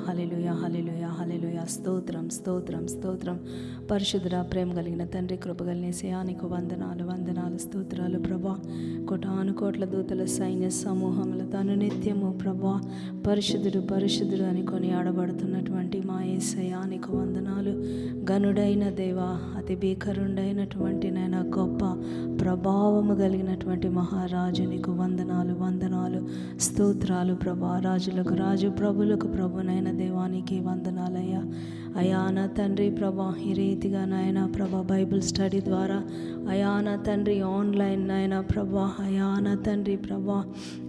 హల్లెలూయా హల్లెలూయా హల్లెలూయా. స్తోత్రం స్తోత్రం స్తోత్రం. పరిశుద్ధుడా, ప్రేమ కలిగిన తండ్రి, కృపగలిగిన యేసయ్యా, నీకు వందనాలు వందనాలు స్తోత్రాలు ప్రభా. కోటాను కోట్ల దూతల సైన్య సమూహములతో అనునిత్యము ప్రభా పరిశుద్ధుడు పరిశుద్ధుడు అని కొని ఆడబడుతున్నటువంటి మా యేసయ్యా, నీకు వందనాలు. గనుడైన దేవా, అతి భీకరుడైనటువంటి నైనా గొప్ప ప్రభావము కలిగినటువంటి మహారాజు, నీకు వందనాలు వందనాలు స్తోత్రాలు ప్రభా. రాజులకు రాజు, ప్రభులకు ప్రభునైన దేవానికి వందనాలయ్యా. అయా నా తండ్రి ప్రభా, ఈ రీతిగా నాయన ప్రభా బైబిల్ స్టడీ ద్వారా అయా నా తండ్రి ఆన్లైన్ నాయన ప్రభా, అయా నా తండ్రి ప్రభా,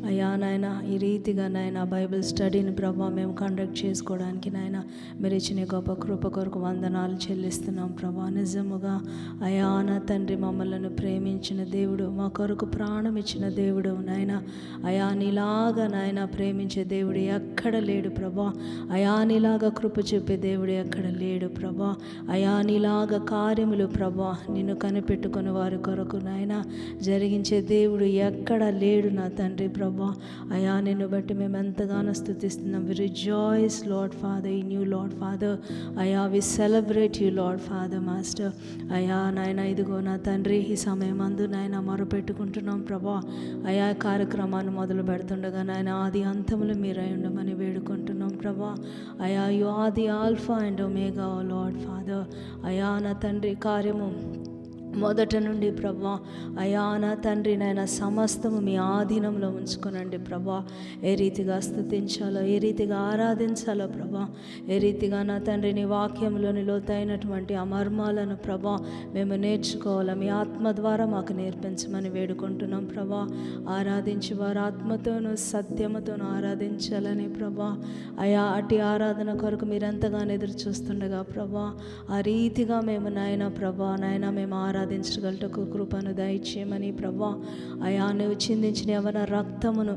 అయా నాయన ఈ రీతిగా నాయన బైబిల్ స్టడీని ప్రభా మేము కండక్ట్ చేసుకోవడానికి నాయన మీరు ఇచ్చిన గొప్ప కృప కొరకు వందనాలు చెల్లిస్తున్నాం ప్రభా. నిజముగా అయా నా తండ్రి మమ్మల్ని ప్రేమించిన దేవుడు, మా కొరకు ప్రాణం ఇచ్చిన దేవుడు నాయన. అయా నీలాగా నాయన ప్రేమించే దేవుడు ఎక్కడ లేడు ప్రభా. అయా నీలాగా కృప చూపే దేవుడు ఎక్కడ లేడు ప్రభా. అయా నీలాగా కార్యములు ప్రభా నిన్ను కనిపెట్టుకుని వారి కొరకు నాయన జరిగించే దేవుడు ఎక్కడ లేడు నా తండ్రి ప్రభా. అయా నిన్ను బట్టి మేము ఎంతగానో స్తుతిస్తున్నాం. We rejoice Lord Father in you Lord Father. అయా we celebrate you Lord Father master. అయా నాయన ఇదిగో నా తండ్రి ఈ సమయం అందు నాయన మొరపెట్టుకుంటున్నాం ప్రభా. అయా కార్యక్రమాన్ని మొదలు పెడుతుండగా నాయన ఆది అంతములు మీరై ఉండమని వేడుకుంటున్నాం ప్రభా. అయా you are the alpha and omega O Lord Father. అయా నా తండ్రి కార్యము మొదట నుండి ప్రభా అయా నా తండ్రి నాయన సమస్తము మీ ఆధీనంలో ఉంచుకోనండి ప్రభా. ఏ రీతిగా స్తుతించాలో, ఏ రీతిగా ఆరాధించాలో ప్రభా, ఏ రీతిగా నా తండ్రి నీ వాక్యంలోని లోతైనటువంటి అమర్మాలను ప్రభా మేము నేర్చుకోవాలి. మీ ఆత్మ ద్వారా మాకు నేర్పించమని వేడుకుంటున్నాం ప్రభా. ఆరాధించి వారు ఆత్మతోనూ సత్యముతోనూ ఆరాధించాలని ప్రభా. అయా అటు ఆరాధన కొరకు మీరు ఎంతగానో ఎదురు చూస్తుండగా ప్రభా ఆ రీతిగా మేము నాయన ప్రభా నాయన మేము ఆరాధించగలటకు కృపను దయచేయమని ప్రభా. అయా నువ్వు చిందించిన యవన రక్తమును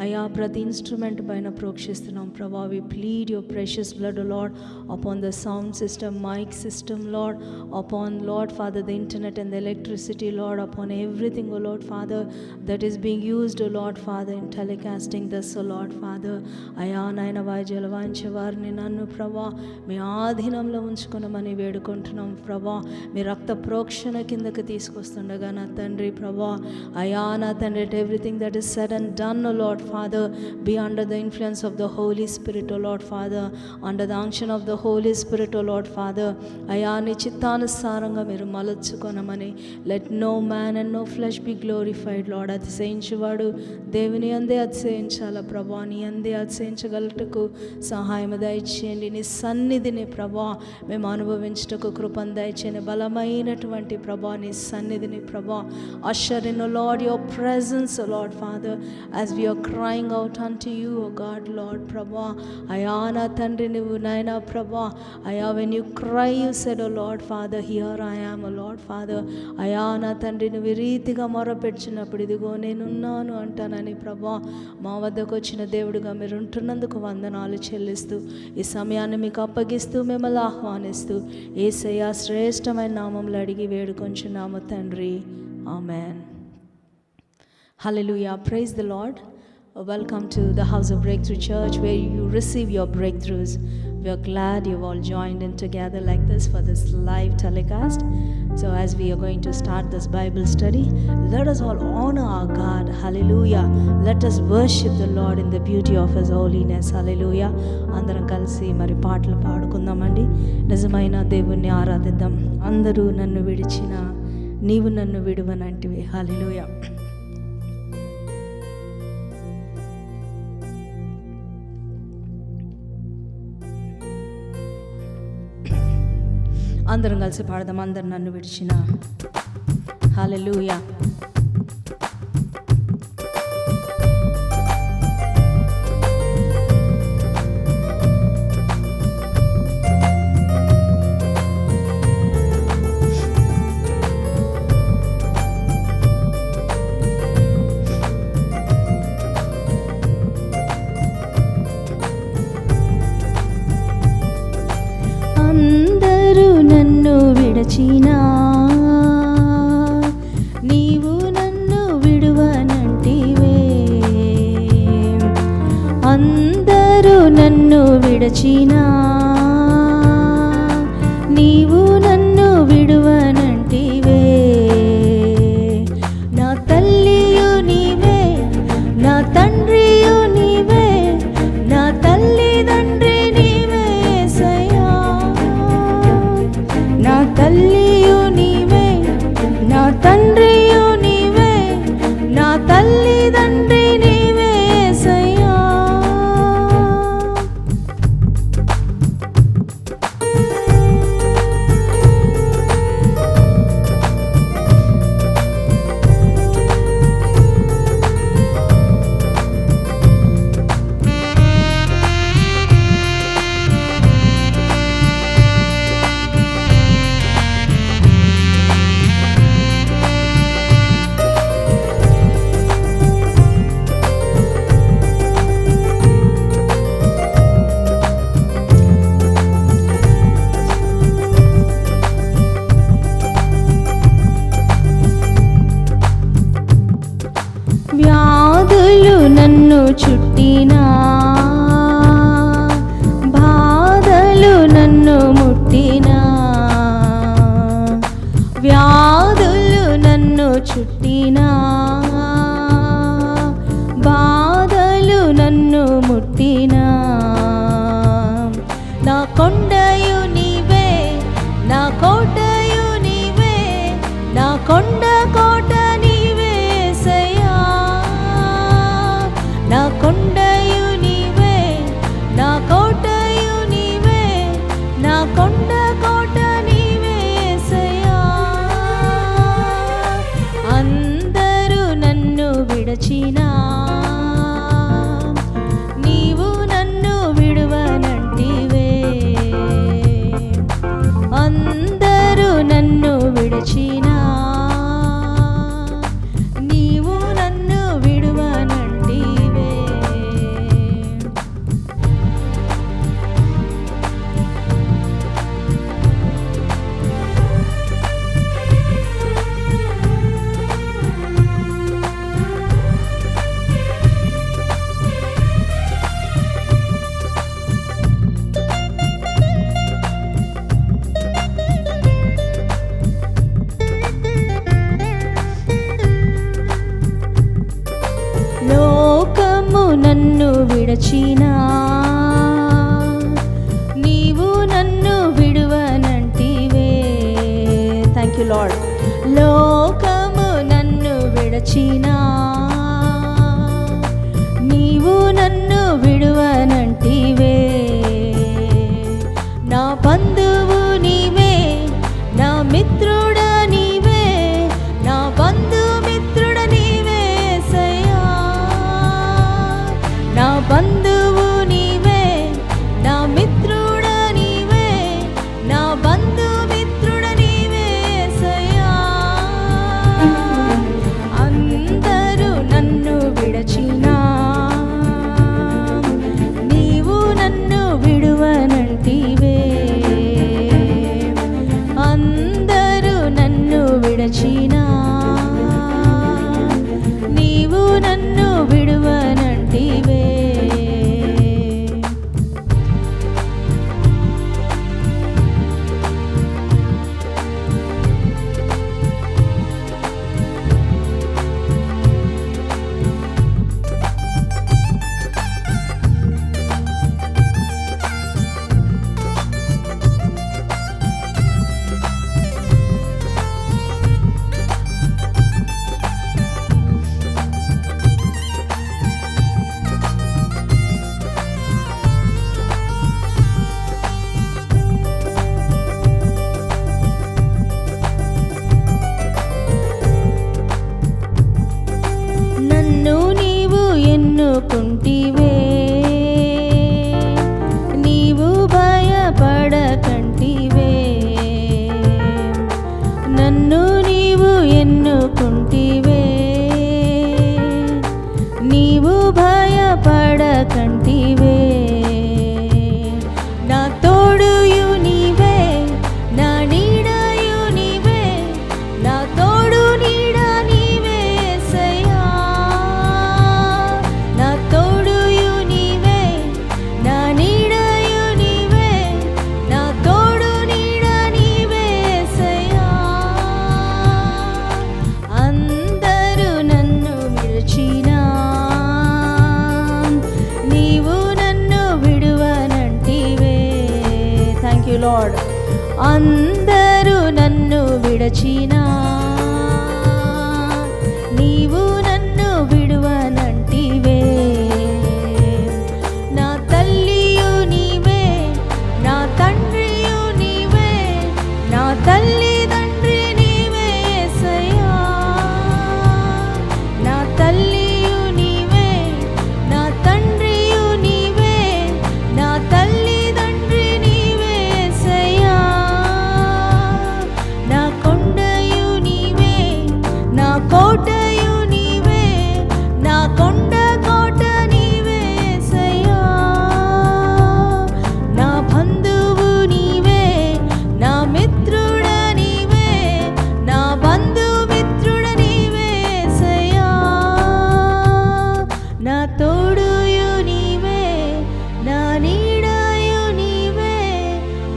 అయా ప్రతి ఇన్స్ట్రుమెంట్ పైన ప్రోక్షిస్తున్నాం ప్రభా. We plead your precious blood Lord upon the sound system, mic system Lord, upon Lord Father the internet and the electricity Lord, upon everything O Lord Father that is being used O Lord Father in telecasting this O Lord Father. అయా నాయన వాయిద్యాలు వాయించే వారిని నన్ను ప్రభా మీ ఆధీనంలో ఉంచుకున్నామని వేడుకుంటున్నాం ప్రభా. మీ రక్త ప్రోక్షణ కిందకి తీసుకొస్తుండగా నా తండ్రి ప్రభా అయా నా తండ్రి everything that is said and done O Lord Father be under the influence of the Holy Spirit O Lord Father, under the unction of the Holy Spirit O Lord Father. అయా నీ చిత్తానుసారంగా మీరు మలచుకొనమని. Let no man and no flesh be glorified Lord. అతిశయించేవాడు దేవుని అందే అతిశయించాల ప్రభా. నీ అందే అతిశయించగలటకు సహాయం దయచేయండి. నీ సన్నిధిని ప్రభా మేము అనుభవించటకు కృపను దయచేయండి. బలమైనటువంటి ప్రభా నీ సన్నిధిని ప్రభా. Usher in, O Lord, your presence, O Lord Father, as we are crying out unto you, O God, Lord Prabha. Aya na tandri nuvu naina Prabha. Aya when you cry, you said, O Lord Father, here I am, O Lord Father. Aya na tandri nuvu రీతిగా మొరపెట్టినప్పుడు ఇదిగో నేనున్నాను అంటానని ప్రభా మా వద్దకు వచ్చిన దేవుడిగా మీరు ఉంటున్నందుకు వందనాలు చెల్లిస్తూ ఈ సమయాన్ని మీకు అప్పగిస్తూ మిమ్మల్ని ఆహ్వానిస్తూ యేసయ్య శ్రేష్టమైన నామంలో అడిగి వేడుకొంచున్నాము తండ్రి. Amen. Hallelujah. Praise the Lord. Welcome to the House of Breakthrough Church where you receive your breakthroughs. We are glad you've all joined in together like this for this live telecast. So as we are going to start this Bible study, let us all honor our God. Hallelujah. Let us worship the Lord in the beauty of His holiness. Hallelujah. అందరం కలిసి మరి పాటలు పాడుకుందామండి. నిజమైన దేవుణ్ణి ఆరాధిద్దాం. అందరూ నన్ను విడిచిన నీవు నన్ను విడువనంటివి. హల్లెలూయా. అందరం కలిసి పాడదాం. అందరు నన్ను విడిచిన. హల్లెలూయా. విడచినా నీవు నన్ను విడువనంటివే. అందరూ నన్ను విడ విడచినా నీవు నన్ను విడువనంటివే. నా తల్లియు నీవే, నా తండ్రియు నీవే, నా తల్లిదండ్రి నీవే యేసయ్యా. నా తల్లియు నీవే, నా తండ్రియు నీవే, నా తల్లిదండ్రి నీవే యేసయ్యా. వ్యాధులు నన్ను చుట్టినా, బాధలు నన్ను ముట్టినా, వ్యాధులు నన్ను చుట్టినా, బాధలు నన్ను ముట్టినా, నా కొండయు నీవే, నా కోటయు నీవే, నా కొండ కోట నీవే యేసయ్యా. నా కొండయు నీవే, నా కోటయు నీవే, నా కొండ కోట నీవే యేసయ్యా. అందరూ నన్ను విడచినా నీవు నన్ను విడువనంటివే. లార్డ్. అందరూ నన్ను విడచినా నీవు నన్ను విడువనంటివే. నా తల్లియు నీవే, నా తండ్రియు నీవే, నా తల్లి తండ్రి నీవే యేసయ్యా. నా తల్లియు నీవే, నా తండ్రియు నీవే, నా తల్లి తండ్రి నీవే యేసయ్యా. నా కొండయు నీవే, నా కోటయు నీవే, నా కొండ కోట నీవే యేసయ్యా. నా బంధువు నీవే, నా మిత్రుడ నీవే, నా బంధుమిత్రుడ నీవే యేసయ్యా. నా తోడుయు నీవే, నా నీడయు నీవే,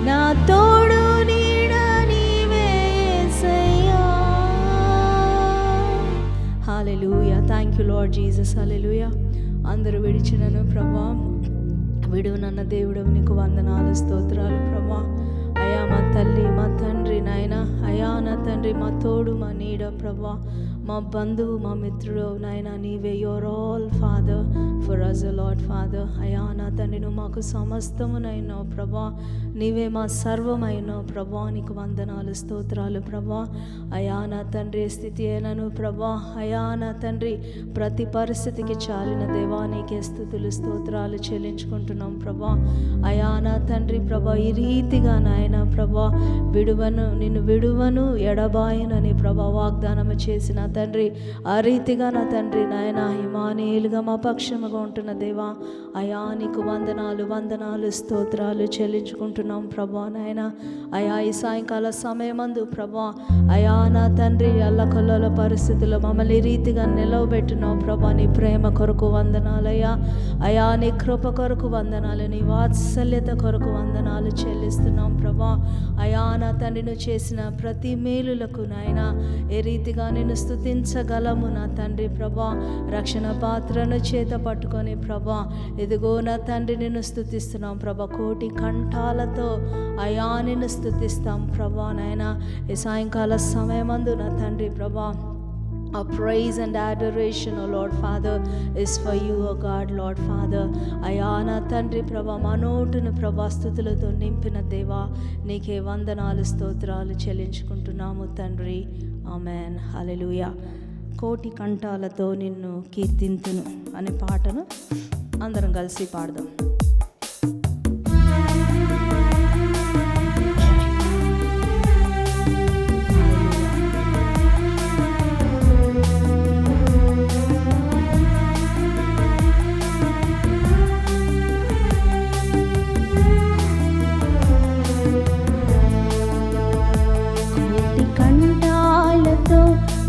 నా తోడు నీడ నీవే యేసయ్యా. హల్లెలూయా. Thank you Lord Jesus. హల్లెలూయా. అందరూ విడిచినను ప్రభా, విడువనన్న దేవుడు నీకు వందనాలు, స్తోత్రాలు ప్రభా. అయా మా తల్లి, మా తండ్రి నాయన, అయా నా తండ్రి, మా తోడు, మా నీడ ప్రభా, మా బంధువు, మా మిత్రుడు నాయన, నీవే. Your all father for us Lord Father. అయా నా తండ్రి, నువ్వు మాకు సమస్తమునైనావు ప్రభా, నీవే మా సర్వమైనావు ప్రభా. నీకు వందనాలు, స్తోత్రాలు ప్రభా. అయా నా తండ్రి, స్థితి అయినను ప్రభా, అయా నా తండ్రి, ప్రతి పరిస్థితికి చాలిన దేవా నీకే స్తుతులు, స్తోత్రాలు చెల్లించుకుంటున్నాం ప్రభా. అయా నా తండ్రి ప్రభా, ఈ రీతిగా నాయన ప్రభా, విడువను, నిన్ను విడువను ఎడబాయనని ప్రభా వాగ్దానము చేసిన తండ్రి, ఆ రీతిగా నా తండ్రి నాయన ఇమానుయేలుగా మా పక్షముగా ఉంటున్న దేవా, అయా నీకు వందనాలు, వందనాలు, స్తోత్రాలు చెల్లించుకుంటున్నాం ప్రభా నాయన. అయా ఈ సాయంకాల సమయమందు ప్రభా, అయా నా తండ్రి అల్లకల్లోల పరిస్థితుల్లో మమ్మల్ని ఈ రీతిగా నిలవబెట్టినావు ప్రభా. నీ ప్రేమ కొరకు వందనాలయ్యా. అయా నీ కృప కొరకు వందనాలు, నీ వాత్సల్యత కొరకు వందనాలు చెల్లిస్తున్నాం ప్రభా. అయా నా తండ్రి, నువ్వు చేసిన ప్రతి మేలులకు నాయన ఏ రీతిగా నేను స్తుతించగలము నా తండ్రి ప్రభా. రక్షణ పాత్రను చేత పట్టుకొని ప్రభా, ఎదుగో నా తండ్రి నిన్ను స్తుతిస్తున్నాం ప్రభా. కోటి కంఠాలతో అయా నిన్ను స్తుతిస్తాం ప్రభా నాయన. ఈ సాయంకాల సమయమందు నా తండ్రి ప్రభా, our praise and adoration, O Lord Father, is for you, O God, Lord Father. అయా నా తండ్రి ప్రభా, మా నోటును ప్రభా స్తుతులతో నింపిన దేవా, నీకే వందనాలు, స్తోత్రాలు చెల్లించుకుంటున్నాము తండ్రి. ఆమెన్. హల్లెలూయా. కోటి కంఠాలతో నిన్ను కీర్తింతును అనే పాటను అందరం కలిసి పాడదాం.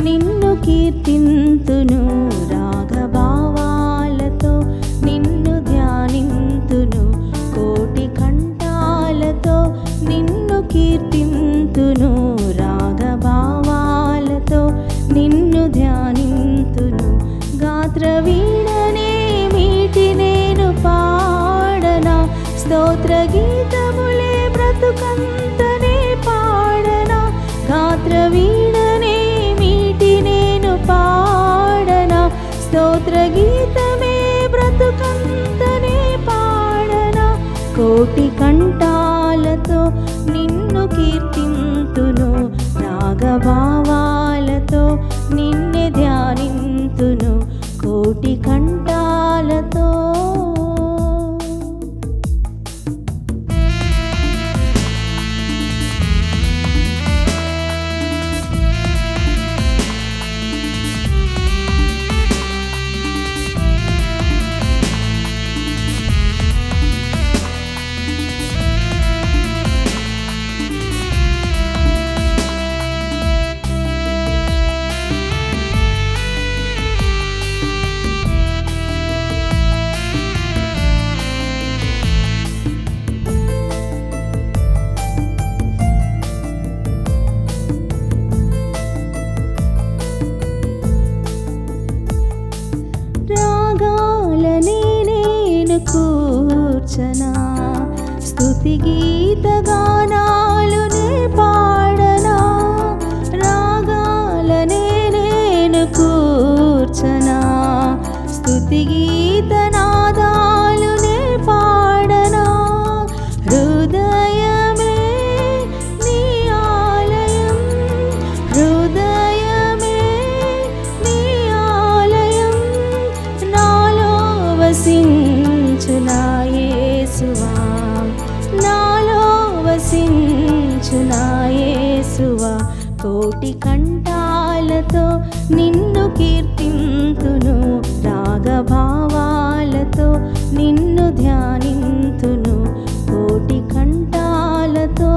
నిన్ను కీర్తింతును, రాగభావాలతో నిన్ను ధ్యానింతును. కోటి కంఠాలతో నిన్ను కీర్తింతును, రాగభావాలతో నిన్ను ధ్యానింతును. గాత్ర వీణనే మీటి నేను పాడనా, స్తోత్ర గీతములే బ్రతుకంతనే పాడనా. గాత్ర వీణనే నేను పాడనా, స్తోత్ర గీతమే బ్రతుకంతనే పాడనా. కోటి కంఠాలతో నిన్ను కీర్తింతును, రాగభావాలతో నిన్నే ధ్యానింతును. కోటి కంఠాలతో కూర్చనా, స్తుతి గీత గానాలునే పాడనా, రాగాలనే నేను కూర్చనా, స్తుతి గీత నాదాలునే పాడనా. హృదయమే నీ ఆలయం, హృదయమే నీ ఆలయం, నాలో వసించు నా యేసువా, నాలో వసించు నా యేసువా. కోటి కంఠాలతో నిన్ను కీర్తింతును, రాగభావాలతో నిన్ను ధ్యానింతును, కోటి కంఠాలతో.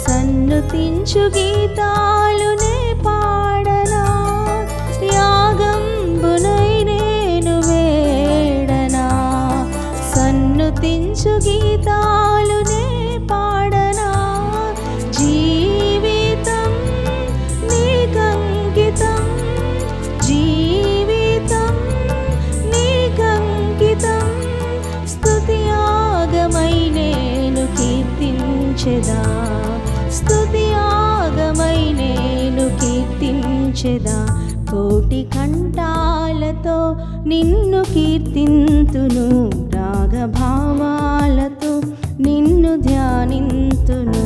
సన్నుతించు గీతాలునే పాడనా, యాగంబునై నేను వేడనా, సన్నుతించు గీతాలునే పాడనా. జీవితం నీకంకితం, జీవితం నీకంకితం, స్తుతి యాగమై నేను కీర్తించెదా, స్తుతి యాగమై నేను కీర్తించెదా. కోటి కంఠాలతో నిన్ను కీర్తింతును, రాగభావాలతో నిన్ను ధ్యానింతును.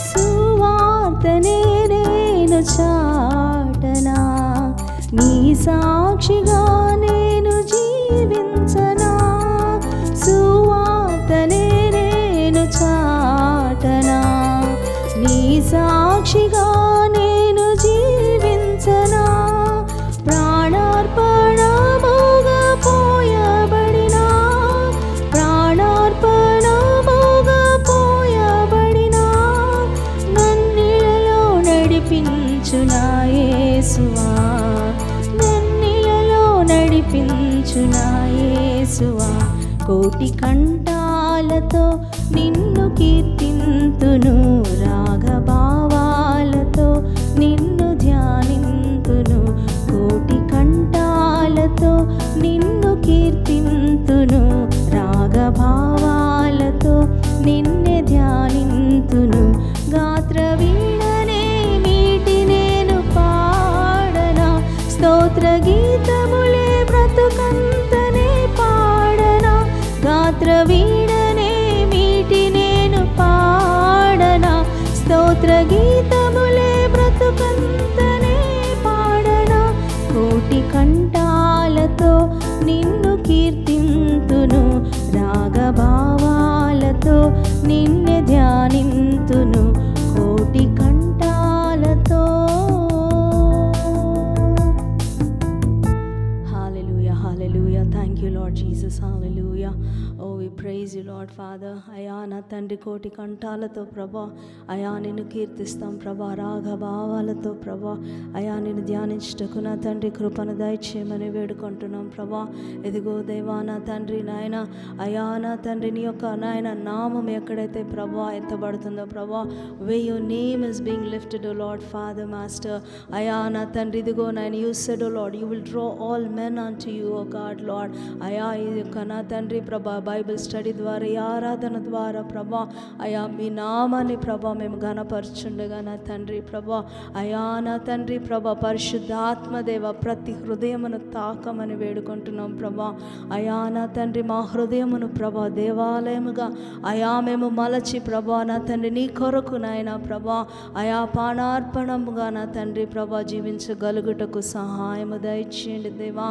సువార్తనే నేను చాటనా, నీ సాక్షిగా నేను జీవించనా, సువార్తనే నేను చాటనా, నీ సాక్షిగా నేను జీవించనా. ప్రాణార్పణముగా పోయబడినా, ప్రాణార్పణముగా పోయబడినా, నన్నిలలో నడిపించు నా యేసువా, నన్నిలలో నడిపించు నా యేసువా. కోటి కంఠాలతో నిన్ను కీర్తింతును, రాగభావాలతో నిన్ను ధ్యానింతును, కోటి కంఠాలతో నిన్ను కీర్తింతును, రాగభావాలతో నిన్నే ధ్యానింతును. గాత్ర వీణనే మీటి నేను పాడనా, స్తోత్ర గీతములే బ్రతుకంతనే పాడనా, గాత్ర వీణనే మీటి నేను పాడనా, తండ్రి కోటి కంఠాలతో ప్రభా అయా నిన్ను కీర్తిస్తాం ప్రభా, రాగభావాలతో ప్రభా అయా నిన్ను ధ్యానించుటకు నా తండ్రి కృపను దయచేయమని వేడుకుంటున్నాం ప్రభా. ఎదిగో దేవా నా తండ్రి నాయన అయా నా తండ్రి నీ యొక్క నాయన నామం ఎక్కడైతే ప్రభా ఎత్తబడుతుందో ప్రభా, where your name is being lifted, O Lord Father Master, అయా నా తండ్రి ఇదిగో నాయన you said, O Lord, you will draw all men unto you, O God Lord. అయా ఈ యొక్క నా తండ్రి ప్రభా బైబిల్ స్టడీ ద్వారా ఈ ఆరాధన ద్వారా ప్రభా అయా మీ నామాన్ని ప్రభా మేము ఘనపరచుండగా నా తండ్రి ప్రభా అయా నా తండ్రి ప్రభా పరిశుద్ధాత్మదేవ ప్రతి హృదయమును తాకమని వేడుకుంటున్నాం ప్రభా. అయా నా తండ్రి మా హృదయమును ప్రభా దేవాలయముగా అయా మేము మలచి ప్రభా నా తండ్రి నీ కొరకు నాయన ప్రభా అయా పానార్పణముగా నా తండ్రి ప్రభా జీవించగలుగుటకు సహాయము దయచేయండి దేవా.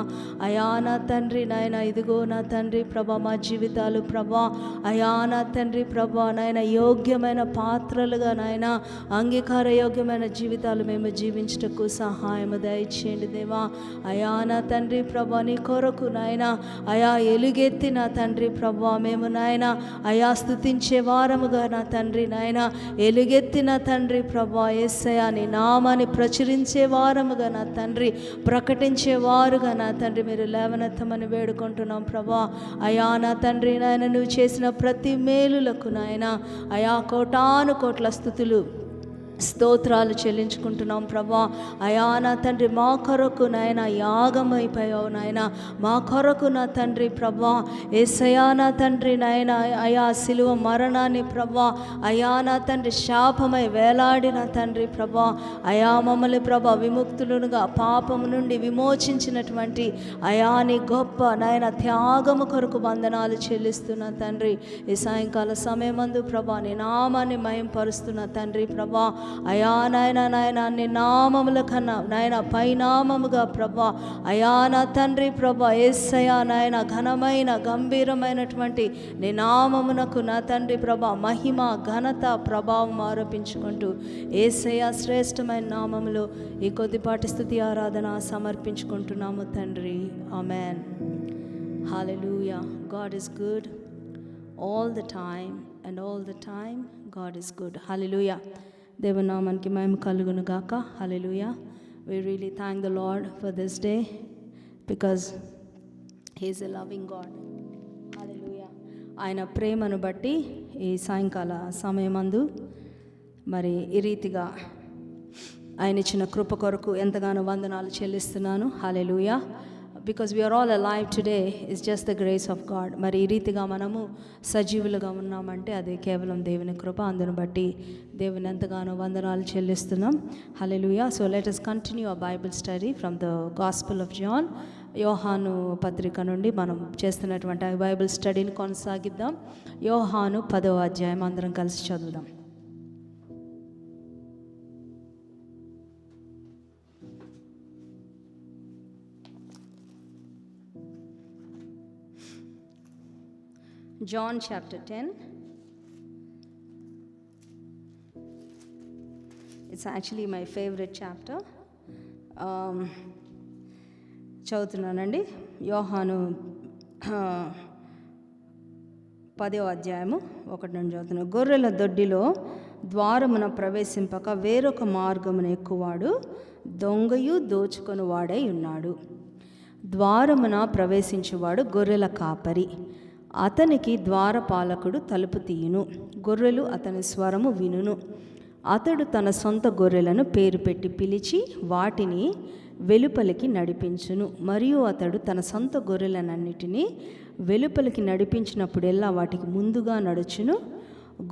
అయా నా తండ్రి నాయన ఇదిగో నా తండ్రి ప్రభా మా జీవితాలు ప్రభా అయా నా తండ్రి ప్రభా నాయన యోగ్యమైన పాత్రలుగా నాయన అంగీకార యోగ్యమైన జీవితాలు మేము జీవించుటకు సహాయము దయచేయండి దేవా. అయా నా తండ్రి ప్రభా నీ కొరకు నాయన అయా ఎలుగెత్తి నా తండ్రి ప్రభా మేము నాయన అయా స్తుతించే వారముగా నా తండ్రి నాయన ఎలుగెత్తి నా తండ్రి ప్రభా యేసయ్యా నీ నామాన్ని ప్రచురించే వారముగా నా తండ్రి ప్రకటించే వారుగా నా తండ్రి మీరు లేవనెత్తమని వేడుకుంటున్నాం ప్రభా. అయా నా తండ్రి నాయన నువ్వు చేసిన ప్రతి మేలులకు నాయన అయా కోటాను కోట్ల స్తుతులు స్తోత్రాలు చెల్లించుకుంటున్నాం ప్రభా. అయా నా తండ్రి మా కొరకు నాయన యాగమైపోయావు నాయన మా కొరకు నా తండ్రి ప్రభా యేసయ్యా నా తండ్రి నాయన అయా సిలువ మరణాన్ని ప్రభా అయా నా తండ్రి శాపమై వేలాడిన తండ్రి ప్రభా అయా మమ్మల్ని ప్రభా విముక్తులుగా పాపము నుండి విమోచించినటువంటి అయా నీ గొప్ప నాయన త్యాగము కొరకు వందనాలు చెల్లిస్తున్న తండ్రి. ఈ సాయంకాల సమయమందు ప్రభా నీ నామాన్ని మహింపరుస్తున్న తండ్రి ప్రభా అయా నాయన నాయన నీ నామముల కన్నా నాయన పైనామముగా ప్రభా అయా నా తండ్రి ప్రభా యేసయ్యా నాయన ఘనమైన గంభీరమైనటువంటి నీ నామమునకు నా తండ్రి ప్రభా మహిమ ఘనత ప్రభావం ఆరోపించుకుంటూ యేసయ్యా శ్రేష్టమైన నామములో ఈ కొద్దిపాటి స్తుతి ఆరాధన సమర్పించుకుంటున్నాము తండ్రి. Amen. Hallelujah. God is good all the time and all the time God is good. Hallelujah. దేవుని నామానికి మహిమ కలుగును గాక. హల్లెలూయా. We really thank the Lord for this day because he is a loving God. Hallelujah. ఆయన ప్రేమను బట్టి ఈ సాయంకాల సమయమందు మరి ఈ రీతిగా ఆయన ఇచ్చిన కృప కొరకు ఎంతగానో వందనాలు చెల్లిస్తున్నాను. హల్లెలూయా. Because we are all alive today is just the grace of God. మరి ఈ రీతిగా మనము సజీవులుగా ఉన్నామంటే అది కేవలం దేవుని కృప. అందును బట్టి దేవుని ఎంతగానో వందనాలు చెల్లిస్తున్నాం. హల్లెలూయా. So let us continue our Bible study from the gospel of John. యోహాను పత్రిక నుండి మనం చేస్తున్నటువంటి బైబిల్ స్టడీని కొనసాగిద్దాం. యోహాను 10వ అధ్యాయం అందరం కలిసి చదువుదాం. John chapter 10. It's actually my favorite chapter. చదువుతున్నానండి. యోహాను 10వ అధ్యాయము 1 నుండి చదువుతున్నాను. గొర్రెల దొడ్డిలో ద్వారమున ప్రవేశింపక వేరొక మార్గమున ఎక్కువాడు దొంగయు దోచుకొని వాడై ఉన్నాడు. ద్వారమున ప్రవేశించువాడు గొర్రెల కాపరి. అతనికి ద్వారపాలకుడు తలుపు తీయును. గొర్రెలు అతని స్వరము వినును. అతడు తన సొంత గొర్రెలను పేరు పెట్టి పిలిచి వాటిని వెలుపలికి నడిపించును. మరియు అతడు తన సొంత గొర్రెలనన్నిటినీ వెలుపలికి నడిపించినప్పుడెల్లా వాటికి ముందుగా నడుచును.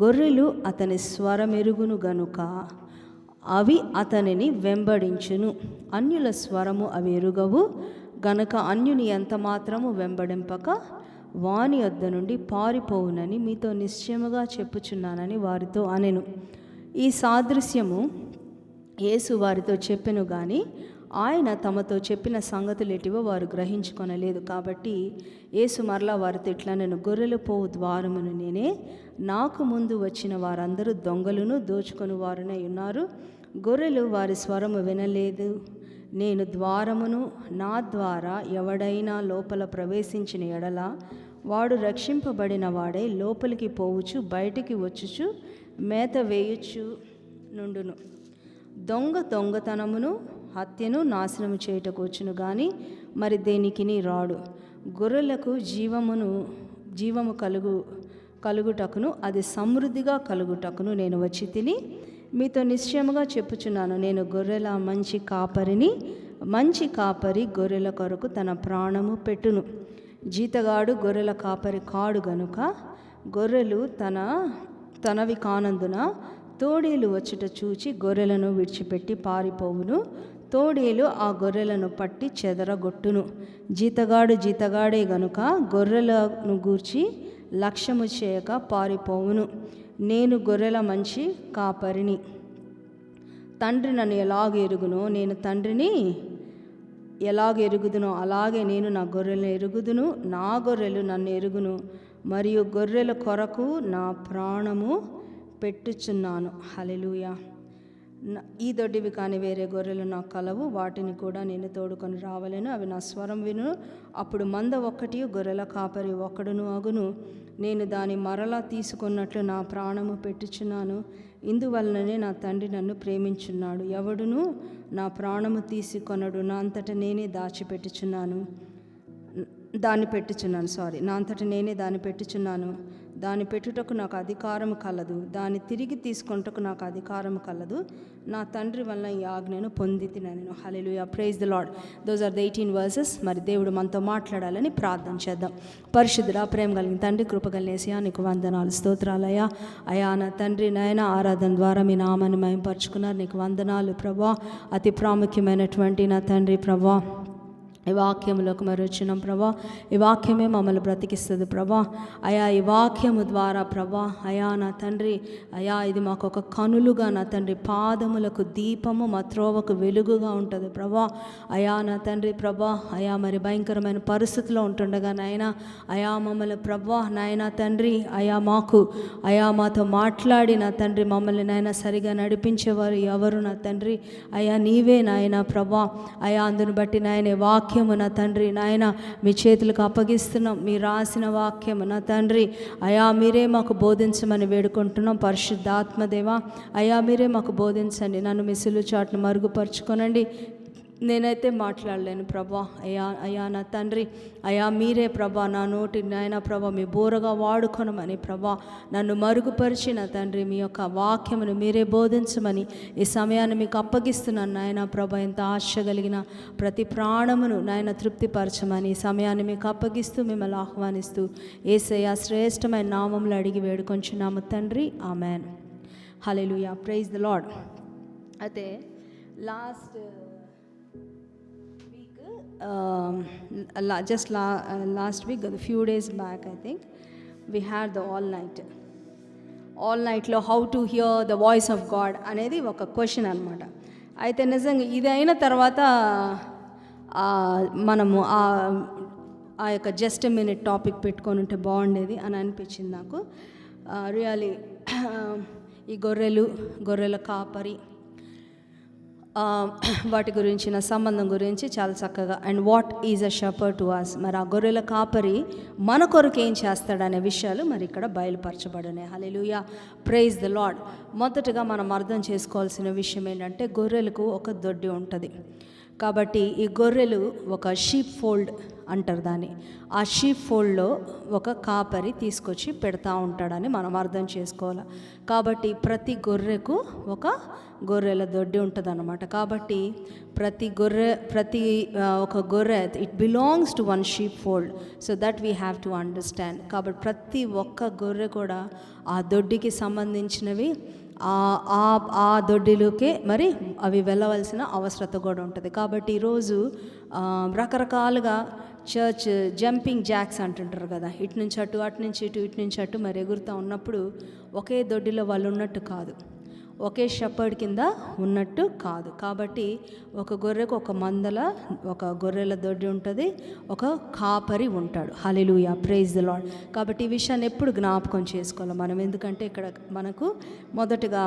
గొర్రెలు అతని స్వరమెరుగును గనుక అవి అతనిని వెంబడించును. అన్యుల స్వరము అవి ఎరుగవు గనుక అన్యుని ఎంత మాత్రము వెంబడింపక వాని వద్ద నుండి పారిపోవునని మీతో నిశ్చయముగా చెప్పుచున్నానని వారితో అనెను. ఈ సాదృశ్యము యేసు వారితో చెప్పెను గాని ఆయన తమతో చెప్పిన సంగతులు ఎటివో వారు గ్రహించుకొనలేదు. కాబట్టి యేసు మరలా వారితో ఇట్లా నేను గొర్రెలు పోవు ద్వారమును నేనే. నాకు ముందు వచ్చిన వారందరూ దొంగలను దోచుకొని వారునే ఉన్నారు. గొర్రెలు వారి స్వరము వినలేదు. నేను ద్వారమును. నా ద్వారా ఎవడైనా లోపల ప్రవేశించిన ఎడల వాడు రక్షింపబడిన వాడే లోపలికి పోవచ్చు, బయటికి వచ్చుచు మేత వేయుచు నుండును. దొంగతనమును హత్యను నాశనము చేయుటకు వచ్చును గాని మరి దేనికిని రాడు. గొర్రెలకు జీవము కలుగుటకును అది సమృద్ధిగా కలుగుటకును నేను వచ్చి తిని మీతో నిశ్చయముగా చెప్పుచున్నాను. నేను గొర్రెల మంచి కాపరి గొర్రెల కొరకు తన ప్రాణము పెట్టును. జీతగాడు గొర్రెల కాపరి కాడు గనుక గొర్రెలు తనవి కానందున తోడేలు వచ్చుట చూచి గొర్రెలను విడిచిపెట్టి పారిపోవును. తోడేలు ఆ గొర్రెలను పట్టి చెదరగొట్టును. జీతగాడే గనుక గొర్రెలను గూర్చి లక్ష్యము చేయక పారిపోవును. నేను గొర్రెల మంచి కాపరిని. తండ్రి నన్ను ఎలాగ ఎరుగునో నేను తండ్రిని ఎలాగ ఎరుగుదునో అలాగే నేను నా గొర్రెలను ఎరుగుదును. నా గొర్రెలు నన్ను ఎరుగును మరియు గొర్రెల కొరకు నా ప్రాణము పెట్టుచున్నాను. హల్లెలూయా. ఈ దొడ్డివి కానీ వేరే గొర్రెలు నాకు కలవు, వాటిని కూడా నేను తోడుకొని రావలేను. అవి నా స్వరం విను. అప్పుడు మంద ఒక్కటి గొర్రెల కాపరి ఒక్కడును అగును. నేను దాని మరలా తీసుకున్నట్లు నా ప్రాణము పెట్టుచున్నాను. ఇందువలననే నా తండ్రి నన్ను ప్రేమించున్నాడు. ఎవడును నా ప్రాణము తీసుకొనడు. నా అంతట నేనే దాన్ని పెట్టుచున్నాను. దాన్ని పెట్టుటకు నాకు అధికారము కలదు, దాన్ని తిరిగి తీసుకొనుటకు నాకు అధికారము కలదు. నా తండ్రి వలన ఈ ఆజ్ఞను పొందితినెను. హల్లెలూయా. Praise the Lord. Those are the 18 verses. మరి దేవుడు మనతో మాట్లాడాలని ప్రార్థన చేద్దాం. పరిశుద్ధుడా, ప్రేమ కలిగిన తండ్రి, కృపగలిగిన యేసయ్యా, నీకు వందనాలు, స్తోత్రాలయ్యా. అయా నా తండ్రి నాయన, ఆరాధన ద్వారా మీ నామాన్ని మహిమపరుచుకున్నారు. నీకు వందనాలు ప్రభా. అతి ప్రాముఖ్యమైనటువంటి నా తండ్రి ప్రభా, ఈ వాక్యంలోకి మరి వచ్చినాం ప్రభా. ఈ వాక్యమే మమ్మల్ని బ్రతికిస్తుంది ప్రభా. అయా ఈ వాక్యము ద్వారా ప్రభా, అయా నా తండ్రి, అయా ఇది మాకు ఒక కనులుగా నా తండ్రి, పాదములకు దీపము, మా త్రోవకు వెలుగుగా ఉంటుంది ప్రభా. అయా నా తండ్రి ప్రభా, అయా మరి భయంకరమైన పరిస్థితిలో ఉంటుండగా నాయన, అయా మమ్మల్ని ప్రభా నాయన తండ్రి, అయా మాతో మాట్లాడి నా తండ్రి మమ్మల్ని నాయన సరిగా నడిపించేవారు ఎవరు నా తండ్రి? అయా నీవే నాయన ప్రభా. అయా అందును బట్టి నాయన వాక్యము నా తండ్రి నాయన మీ చేతులకు అప్పగిస్తున్నాం. మీరు రాసిన వాక్యము నా తండ్రి, అయా మీరే మాకు బోధించమని వేడుకుంటున్నాం. పరిశుద్ధాత్మదేవా, అయా మీరే మాకు బోధించండి. నన్ను మీ సిలువ చాటును మరుగుపరుచుకోనండి. నేనైతే మాట్లాడలేను ప్రభా. అయా నా తండ్రి, అయా మీరే ప్రభా నా నోటి నాయన ప్రభా మీ బోరగా వాడుకొనమని ప్రభా నన్ను మరుగుపరిచి నా తండ్రి మీ యొక్క వాక్యమును మీరే బోధించమని ఈ సమయాన్ని మీకు అప్పగిస్తున్నాను నాయన ప్రభా. ఎంత ఆశ కలిగిన ప్రతి ప్రాణమును నాయన తృప్తిపరచమని ఈ సమయాన్ని మీకు అప్పగిస్తూ మిమ్మల్ని ఆహ్వానిస్తూ యేసయ్య శ్రేష్టమైన నామంలో అడిగి వేడుకొంచున్నాము తండ్రి. Amen. Hallelujah. Praise the Lord. అయితే last week, a few days back, I think, we had the all nightలో how to hear the voice of God అనేది ఒక క్వశ్చన్ అనమాట. అయితే నిజంగా ఇది అయిన తర్వాత మనము ఆ యొక్క జస్ట్ మినిట్ టాపిక్ పెట్టుకొని ఉంటే బాగుండేది అని అనిపించింది నాకు. రియలీ ఈ గొర్రెల కాపరి వాటి గురించిన సంబంధం గురించి చాలా చక్కగా, and what is a shepherd to us, మరి ఆ గొర్రెల కాపరి మన కొరకు ఏం చేస్తాడనే విషయాలు మరి ఇక్కడ బయలుపరచబడినాయి. హల్లెలూయా. Praise the Lord. మొదటగా మనం అర్థం చేసుకోవాల్సిన విషయం ఏంటంటే, గొర్రెలకు ఒక దొడ్డి ఉంటుంది. కాబట్టి ఈ గొర్రెలు ఒక షీప్ ఫోల్డ్ అంటారు దాన్ని. ఆ షీప్ ఫోల్డ్లో ఒక కాపరి తీసుకొచ్చి పెడతా ఉంటాడని మనం అర్థం చేసుకోవాలి. కాబట్టి ప్రతి గొర్రెకు ఒక గొర్రెల దొడ్డి ఉంటుంది అన్నమాట. కాబట్టి ప్రతి ఒక గొర్రె it belongs to one sheepfold, so that we have to understand. కాబట్టి ప్రతి ఒక్క గొర్రె కూడా ఆ దొడ్డికి సంబంధించినవి, ఆ దొడ్డిలోకే మరి అవి వెళ్ళవలసిన అవసరత కూడా ఉంటుంది. కాబట్టి ఈరోజు రకరకాలుగా చర్చ్ జంపింగ్ జాక్స్ అంటుంటారు కదా, ఇటు నుంచి అటు, అటు నుంచి ఇటు, ఇటు నుంచి అటు మరి ఎగురుతూ ఉన్నప్పుడు ఒకే దొడ్డిలో వాళ్ళు ఉన్నట్టు కాదు, ఒకే షెపర్డ్ కింద ఉన్నట్టు కాదు. కాబట్టి ఒక గొర్రెకు ఒక గొర్రెల దొడ్డి ఉంటుంది, ఒక కాపరి ఉంటాడు. హల్లెలూయా. Praise the Lord. కాబట్టి ఈ విషయాన్ని ఎప్పుడు జ్ఞాపకం చేసుకోవాలి మనం. ఎందుకంటే ఇక్కడ మనకు మొదటగా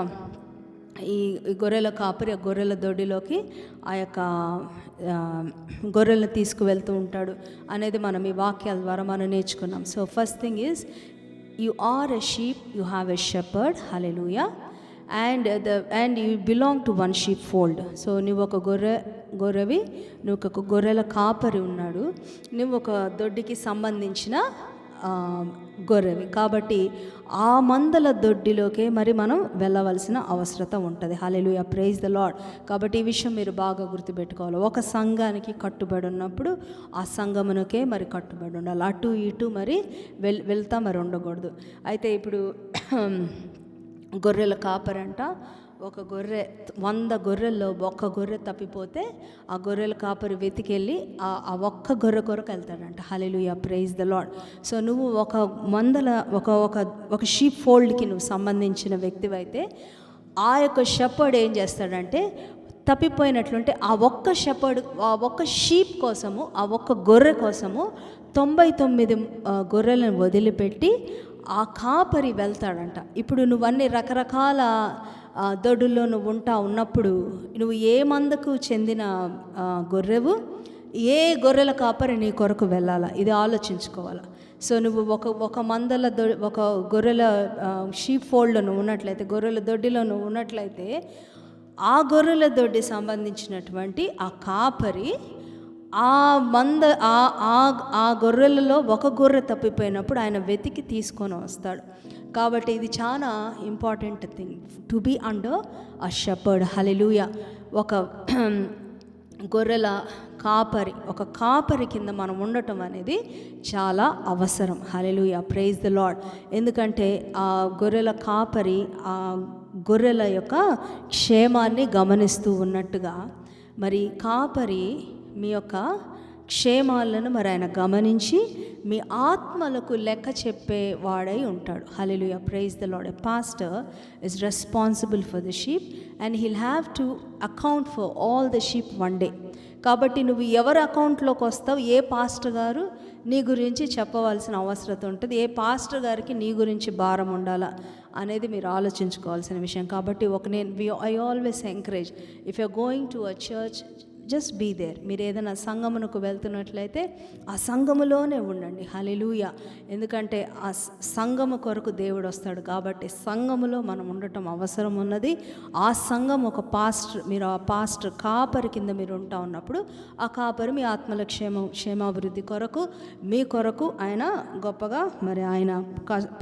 ఈ గొర్రెల కాపరి ఆ గొర్రెల దొడ్డిలోకి ఆ యొక్క గొర్రెలను తీసుకువెళ్తూ ఉంటాడు అనేది మనం ఈ వాక్యాల ద్వారా మనం నేర్చుకున్నాం. So first thing is you are a sheep, you have a shepherd, hallelujah, and you belong to one sheepfold. సో నువ్వు ఒక గొర్రెవి, నువ్వు ఒక గొర్రెల కాపరి ఉన్నాడు, నువ్వు ఒక దొడ్డికి సంబంధించిన గొర్రెవి. కాబట్టి ఆ మందల దొడ్డిలోకే మరి మనం వెళ్ళవలసిన అవసరత ఉంటుంది. హల్లెలూయా, ప్రైజ్ ద లార్డ్. కాబట్టి ఈ విషయం మీరు బాగా గుర్తుపెట్టుకోవాలి. ఒక సంఘానికి కట్టుబడి ఉన్నప్పుడు ఆ సంఘమునకే మరి కట్టుబడి ఉండాలి. అటు ఇటు మరి వెళ్తా మరి ఉండకూడదు. అయితే ఇప్పుడు గొర్రెల కాపరంట, ఒక గొర్రె 100 గొర్రెల్లో ఒక్క గొర్రె తప్పిపోతే ఆ గొర్రెల కాపరి వెతికెళ్ళి ఆ ఒక్క గొర్రె కొరకు వెళ్తాడంట. హల్లెలూయా, ప్రైజ్ ద లార్డ్. సో నువ్వు ఒక మందల ఒక షీప్ ఫోల్డ్కి నువ్వు సంబంధించిన వ్యక్తివైతే ఆ యొక్క షెపర్డ్ ఏం చేస్తాడంటే, తప్పిపోయినట్లుంటే ఆ ఒక్క షీప్ కోసము, ఆ ఒక్క గొర్రె కోసము 99 గొర్రెలను వదిలిపెట్టి ఆ కాపరి వెళ్తాడంట. ఇప్పుడు నువ్వన్నీ రకరకాల దొడ్డుల్లో నువ్వు ఉన్నప్పుడు నువ్వు ఏ మందకు చెందిన గొర్రెవు, ఏ గొర్రెల కాపరి నీ కొరకు వెళ్ళాలా, ఇది ఆలోచించుకోవాలి. సో నువ్వు ఒక మందల ఒక గొర్రెల షీప్ ఫోల్డ్లో నువ్వు ఉన్నట్లయితే, గొర్రెల దొడ్డిలో నువ్వు ఉన్నట్లయితే, ఆ గొర్రెల దొడ్డి సంబంధించినటువంటి ఆ కాపరి ఆ గొర్రెలలో ఒక గొర్రె తప్పిపోయినప్పుడు ఆయన వెతికి తీసుకొని వస్తాడు. కాబట్టి ఇది చాలా important thing to be under a shepherd. హల్లెలూయా. ఒక గొర్రెల కాపరి, ఒక కాపరి కింద మనం ఉండటం అనేది చాలా అవసరం. హల్లెలూయా, ప్రైజ్ ద లార్డ్. ఎందుకంటే ఆ గొర్రెల కాపరి ఆ గొర్రెల యొక్క క్షేమాన్ని గమనిస్తూ ఉన్నట్టుగా మరి కాపరి మీ యొక్క క్షేమాలను మరి ఆయన గమనించి మీ ఆత్మలకు లెక్క చెప్పే వాడై ఉంటాడు. హల్లెలూయా, praise the Lord. A pastor is responsible for the sheep and he'll have to account for all the sheep one day. కాబట్టి నువ్వు ఎవరి అకౌంట్లోకి వస్తావు, ఏ పాస్టర్ గారు నీ గురించి చెప్పవలసిన అవసరం ఉంటుంది, ఏ పాస్టర్ గారికి నీ గురించి భారం ఉండాలా అనేది మీరు ఆలోచించుకోవాల్సిన విషయం. కాబట్టి I always encourage, if you are going to a church, just be there. మీరు ఏదైనా సంఘమునకు వెళ్తున్నట్లయితే ఆ సంఘములోనే ఉండండి. హల్లెలూయా. ఎందుకంటే ఆ సంఘము కొరకు దేవుడు వస్తాడు. కాబట్టి సంఘములో మనం ఉండటం అవసరం ఉన్నది. ఆ సంఘం ఒక పాస్టర్, మీరు ఆ పాస్టర్ కాపరి కింద మీరు ఉన్నప్పుడు ఆ కాపరి మీ ఆత్మల క్షేమాభివృద్ధి కొరకు, మీ కొరకు ఆయన గొప్పగా మరి ఆయన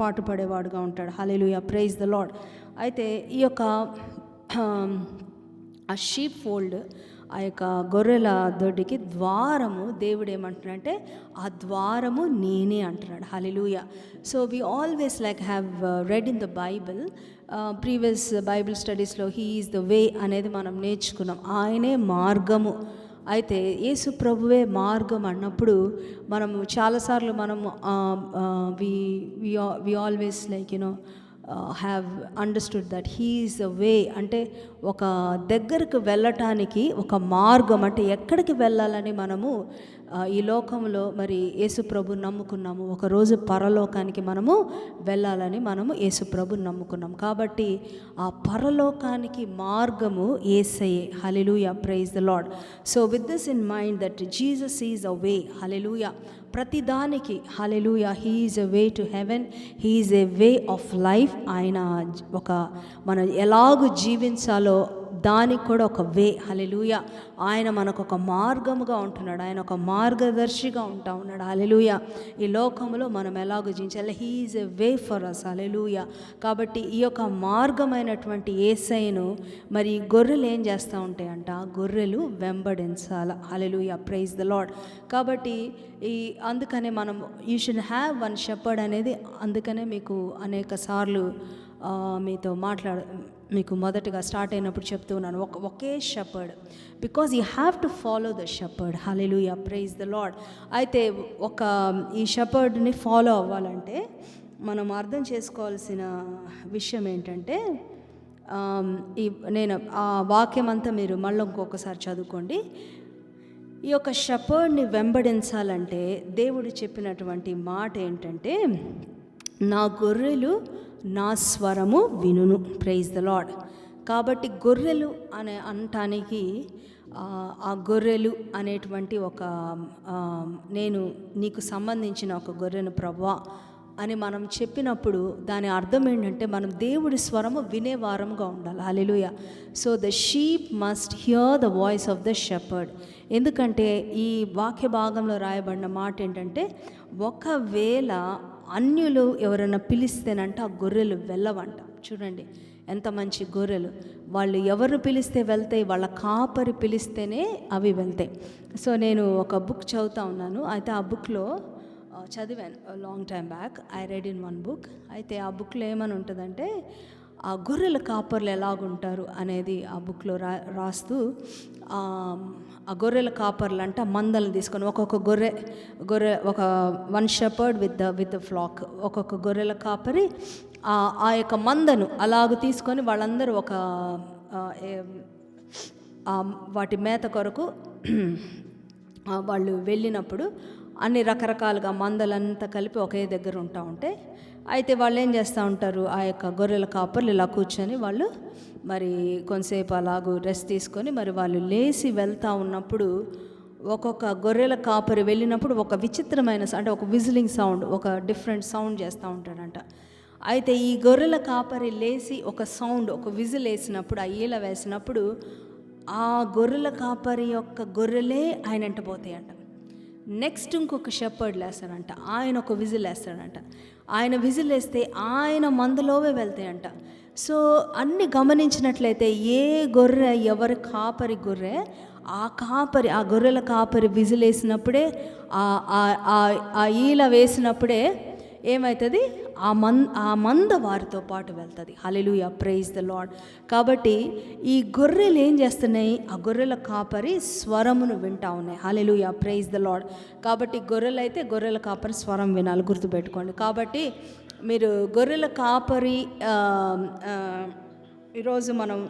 పాటుపడేవాడుగా ఉంటాడు. హల్లెలూయా, ప్రైజ్ ద లార్డ్. అయితే ఈ యొక్క ఆ షీప్ ఫోల్డ్, ఆ యొక్క గొర్రెల దొడ్డికి ద్వారము, దేవుడు ఏమంటున్నాడంటే ఆ ద్వారము నేనే అంటున్నాడు. హల్లెలూయా. So we always have read in the Bible, previous Bible స్టడీస్లో హీ ఈజ్ ద వే అనేది మనం నేర్చుకున్నాం. ఆయనే మార్గము. అయితే యేసు ప్రభువే మార్గం అన్నప్పుడు మనము చాలాసార్లు మనము we always have understood that he is the way. అంటే ఒక దగ్గరకు వెళ్ళటానికి ఒక మార్గం, అంటే ఎక్కడికి వెళ్ళాలని మనము ఈ లోకంలో మరి యేసు ప్రభు నమ్ముకున్నాము. ఒకరోజు పరలోకానికి మనము వెళ్ళాలని మనము యేసు ప్రభు నమ్ముకున్నాం. కాబట్టి ఆ పరలోకానికి మార్గము యేసయ్యే. హల్లెలూయా, praise the Lord. So with this in mind that Jesus is a way. హల్లెలూయా. ప్రతిదానికి హల్లెలూయా, he is a way to heaven, he is a way of life. ఆయన మనం ఎలాగూ జీవించాలో దానికి కూడా ఒక వే. హల్లెలూయా. ఆయన మనకు ఒక మార్గముగా ఉంటున్నాడు, ఆయన ఒక మార్గదర్శిగా ఉన్నాడు. హల్లెలూయా. ఈ లోకంలో మనం ఎలాగో జీవించాలి, he is a way for us. హల్లెలూయా. కాబట్టి ఈ యొక్క మార్గమైనటువంటి యేసయ్యను మరి గొర్రెలు ఏం చేస్తూ ఉంటాయంట, గొర్రెలు వెంబడించాల. హల్లెలూయా, ప్రైజ్ ద లార్డ్. కాబట్టి అందుకనే మనం you should have one shepherd అనేది, అందుకనే మీకు అనేక సార్లు మీతో మీకు మొదటగా స్టార్ట్ అయినప్పుడు చెప్తూ ఉన్నాను, ఒకే shepherd, because you have to follow the shepherd. హల్లెలూయా, ప్రైజ్ ద లార్డ్. అయితే ఈ షెపర్డ్ని ఫాలో అవ్వాలంటే మనం అర్థం చేసుకోవాల్సిన విషయం ఏంటంటే, నేను ఆ వాక్యం అంతా మీరు మళ్ళీ ఇంకొకసారి చదువుకోండి. ఈ యొక్క షెపర్డ్ని వెంబడించాలంటే దేవుడు చెప్పినటువంటి మాట ఏంటంటే, నా గొర్రెలు నా స్వరము వినును. Praise the Lord. కాబట్టి గొర్రెలు అనే అనటానికి ఆ గొర్రెలు అనేటువంటి ఒక నేను నీకు సంబంధించిన ఒక గొర్రెను ప్రభువా అని మనం చెప్పినప్పుడు దాని అర్థం ఏంటంటే మనం దేవుడి స్వరము వినేవారంగా ఉండాలి. హల్లెలూయా. So the sheep must hear the voice of the shepherd. ఎందుకంటే ఈ వాక్య భాగంలో రాయబడిన మాట ఏంటంటే, ఒకవేళ అన్యులు ఎవరైనా పిలిస్తేనంట ఆ గొర్రెలు వెళ్ళవంట. చూడండి ఎంత మంచి గొర్రెలు, వాళ్ళు ఎవరు పిలిస్తే వెళ్తాయి, వాళ్ళ కాపరి పిలిస్తేనే అవి వెళ్తాయి. సో నేను ఒక బుక్ చదువుతా ఉన్నాను, అయితే ఆ బుక్లో చదివాను long time back. I read in one book. అయితే ఆ బుక్లో ఏమని ఉంటుందంటే, ఆ గొర్రెల కాపర్లు ఎలాగుంటారు అనేది ఆ బుక్లో రాస్తూ, ఆ గొర్రెల కాపర్లు అంట మందలను తీసుకొని ఒక్కొక్క గొర్రె ఒక one shepherd with the flax, ఒక్కొక్క గొర్రెల కాపరి ఆ యొక్క మందను అలాగ తీసుకొని వాళ్ళందరూ ఒక వాటి మేత కొరకు వాళ్ళు వెళ్ళినప్పుడు అన్ని రకరకాలుగా మందలంతా కలిపి ఒకే దగ్గర ఉంటా ఉంటే, అయితే వాళ్ళు ఏం చేస్తూ ఉంటారు, ఆ యొక్క గొర్రెల కాపర్లు ఇలా కూర్చొని వాళ్ళు మరి కొంతసేపు అలాగూ రెస్ట్ తీసుకొని మరి వాళ్ళు లేచి వెళ్తూ ఉన్నప్పుడు ఒక్కొక్క గొర్రెల కాపరి వెళ్ళినప్పుడు ఒక విచిత్రమైన అంటే ఒక విజిలింగ్ సౌండ్, ఒక డిఫరెంట్ సౌండ్ చేస్తూ ఉంటాడంట. అయితే ఈ గొర్రెల కాపరి లేచి ఒక సౌండ్, ఒక విజిల్ వేసినప్పుడు, ఆ ఈల వేసినప్పుడు ఆ గొర్రెల కాపరి యొక్క గొర్రెలే ఆయన వెంట పోతాయంట. నెక్స్ట్ ఇంకొక షెపర్డ్ లేస్తాడంట, ఆయన ఒక విజిల్ వేస్తాడంట. ఆయన విజిల్ వేస్తే ఆయన మందలోవే వెళ్తాయంట. సో అన్ని గమనించినట్లయితే ఏ గొర్రె ఎవరి కాపరి గొర్రె, ఆ గొర్రెల కాపరి విజిల్ వేసినప్పుడే, ఆ ఈల వేసినప్పుడే ఏమవుతుంది, ఆ మంద వారితో పాటు వెళ్తుంది. హల్లెలూయా, ప్రైజ్ ద లార్డ్. కాబట్టి ఈ గొర్రెలు ఏం చేస్తున్నాయి, ఆ గొర్రెల కాపరి స్వరమును వింటా ఉన్నాయి. హల్లెలూయా, ప్రైజ్ ద లార్డ్. కాబట్టి గొర్రెలు అయితే గొర్రెల కాపరి స్వరం వినాలి, గుర్తుపెట్టుకోండి. కాబట్టి మీరు గొర్రెల కాపరి ఈరోజు మనం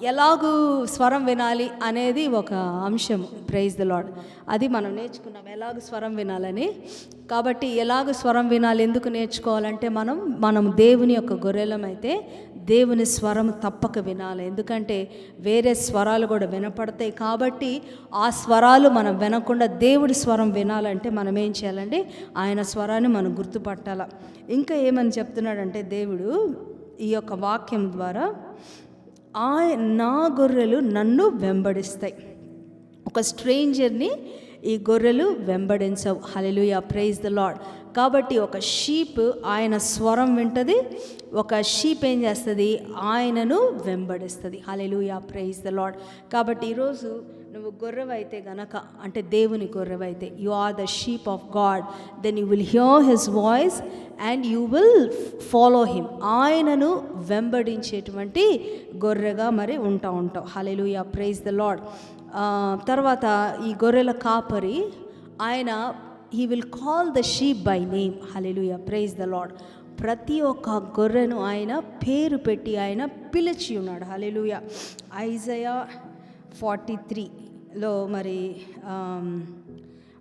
ఎలాగూ స్వరం వినాలి అనేది ఒక అంశం. Praise the Lord. అది మనం నేర్చుకున్నాం, ఎలాగూ స్వరం వినాలని. కాబట్టి ఎలాగూ స్వరం వినాలి, ఎందుకు నేర్చుకోవాలంటే మనం దేవుని యొక్క గొర్రెలమైతే దేవుని స్వరం తప్పక వినాలి. ఎందుకంటే వేరే స్వరాలు కూడా వినపడతాయి. కాబట్టి ఆ స్వరాలు మనం వినకుండా దేవుడి స్వరం వినాలంటే మనం ఏం చేయాలండి, ఆయన స్వరాన్ని మనం గుర్తుపట్టాల. ఇంకా ఏమని చెప్తున్నాడంటే దేవుడు ఈ యొక్క వాక్యం ద్వారా, నా గొర్రెలు నన్ను వెంబడిస్తాయి. ఒక స్ట్రేంజర్ని ఈ గొర్రెలు వెంబడించవు. హల్లెలూయా, ప్రైజ్ ద లార్డ్. కాబట్టి ఒక షీప్ ఆయన స్వరం వింటది, ఒక షీప్ ఏం చేస్తుంది, ఆయనను వెంబడిస్తుంది. హల్లెలూయా, ప్రైజ్ ద లార్డ్. కాబట్టి ఈరోజు నువ్వు గొర్రెవైతే గనక, అంటే దేవుని గొర్రెవైతే, you are the sheep of God, then you will hear his voice and you will follow him. ఆయనను వెంబడించేటువంటి గొర్రెగా మరి ఉంటావు. హల్లెలూయా, ప్రైజ్ ద లార్డ్. తర్వాత ఈ గొర్రెల కాపరి ఆయన, he will call the sheep by name. హల్లెలూయా, ప్రైజ్ ద లార్డ్. ప్రతి ఒక్క గొర్రెను ఆయన పేరు పెట్టి ఆయన పిలిచి ఉన్నాడు. హల్లెలూయా. ఐజయా 43లో మరి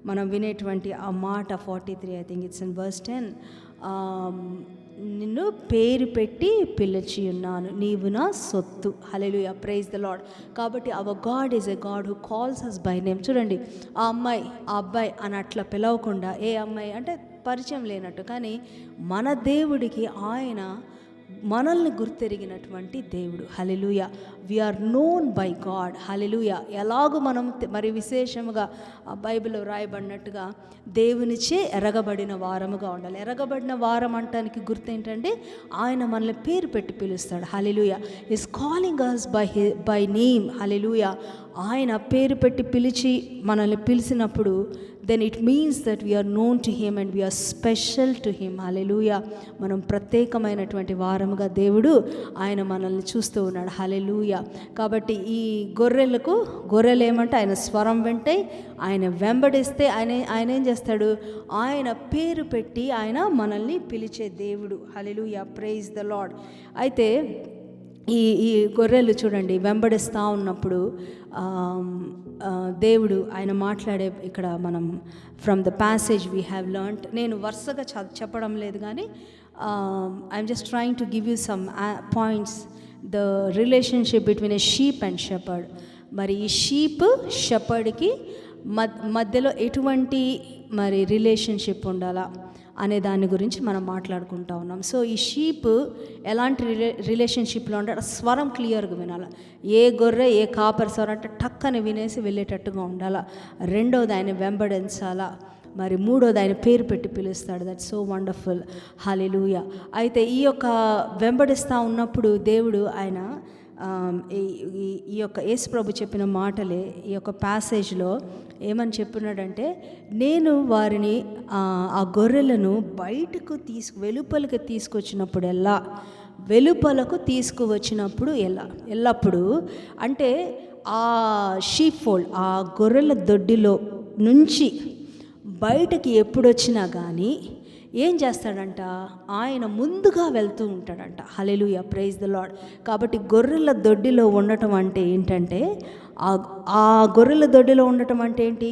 మనం వినేటువంటి ఆ మాట 43, I think it's in verse 10, నిన్ను పేరు పెట్టి పిలిచి ఉన్నాను, నీవు నా సొత్తు. Hallelujah, praise the Lord. కాబట్టి our God is a God who calls us by name. చూడండి, ఆ అమ్మాయి ఆ అబ్బాయి అని అట్లా పిలవకుండా, ఏ అమ్మాయి అంటే పరిచయం లేనట్టు, కానీ మన దేవుడికి ఆయన మనల్ని గుర్తెరిగినటువంటి దేవుడు. హల్లెలూయా, వీఆర్ నోన్ బై గాడ్. హల్లెలూయా. ఎలాగూ మనం మరి విశేషముగా బైబిల్లో రాయబడినట్టుగా దేవునిచే ఎరగబడిన వారముగా ఉండాలి. ఎరగబడిన వారం అంటానికి గుర్తు ఏంటంటే ఆయన మనల్ని పేరు పెట్టి పిలుస్తాడు. హల్లెలూయా, is calling us by name. హల్లెలూయా. ఆయన పేరు పెట్టి పిలిచి మనల్ని పిలిచినప్పుడు then it means that we are known to him and we are special to him. హల్లెలూయా. మనం ప్రత్యేకమైనటువంటి వారముగా దేవుడు ఆయన మనల్ని చూస్తూ ఉన్నాడు. హల్లెలూయా. కాబట్టి ఈ గొర్రెలు ఏమంటే ఆయన స్వరం వింటే, ఆయన వెంబడిస్తే ఆయన ఏం చేస్తాడు, ఆయన పేరు పెట్టి ఆయన మనల్ని పిలిచే దేవుడు. హల్లెలూయా, ప్రైజ్ ద లార్డ్. అయితే ఈ గొర్రెలు చూడండి వెంబడిస్తూ ఉన్నప్పుడు దేవుడు ఆయన మాట్లాడే, ఇక్కడ మనం from the passage we have learned, నేను వరుసగా చెప్పడం లేదు కానీ I'm just trying to give you some points the relationship between a sheep and shepherd. మరి ఈ షీప్ షెపర్డ్కి మధ్యలో ఎటువంటి మరి రిలేషన్షిప్ ఉండాలా అనే దాని గురించి మనం మాట్లాడుకుంటా ఉన్నాం. సో ఈ షీప్ ఎలాంటి రిలేషన్షిప్లో ఉండాలి, స్వరం క్లియర్గా వినాలి. ఏ గొర్రె ఏ కాపరి స్వరం అంటే టక్కని వినేసి వెళ్ళేటట్టుగా ఉండాలా. రెండోది ఆయన వెంబడించాలా. మరి మూడోది ఆయన పేరు పెట్టి పిలుస్తాడు. That so wonderful. హల్లెలూయా. అయితే ఈ యొక్క వెంబడిస్తూ ఉన్నప్పుడు దేవుడు ఆయన ఈ యొక్క యేసు ప్రభు చెప్పిన మాటలే ఈ యొక్క ప్యాసేజ్లో ఏమని చెప్పినాడంటే, నేను వారిని ఆ గొర్రెలను బయటకు వెలుపలికి తీసుకొచ్చినప్పుడెల్లా, వెలుపలకు తీసుకువచ్చినప్పుడు ఎల్లప్పుడూ అంటే ఆ షీప్ ఫోల్డ్, ఆ గొర్రెల దొడ్డిలో నుంచి బయటకి ఎప్పుడొచ్చినా కానీ ఏం చేస్తాడంట, ఆయన ముందుగా వెళ్తూ ఉంటాడంట. హల్లెలూయా, ప్రైజ్ ద లార్డ్. కాబట్టి గొర్రెల దొడ్డిలో ఉండటం అంటే ఏంటంటే, ఆ గొర్రెల దొడ్డిలో ఉండటం అంటే ఏంటి,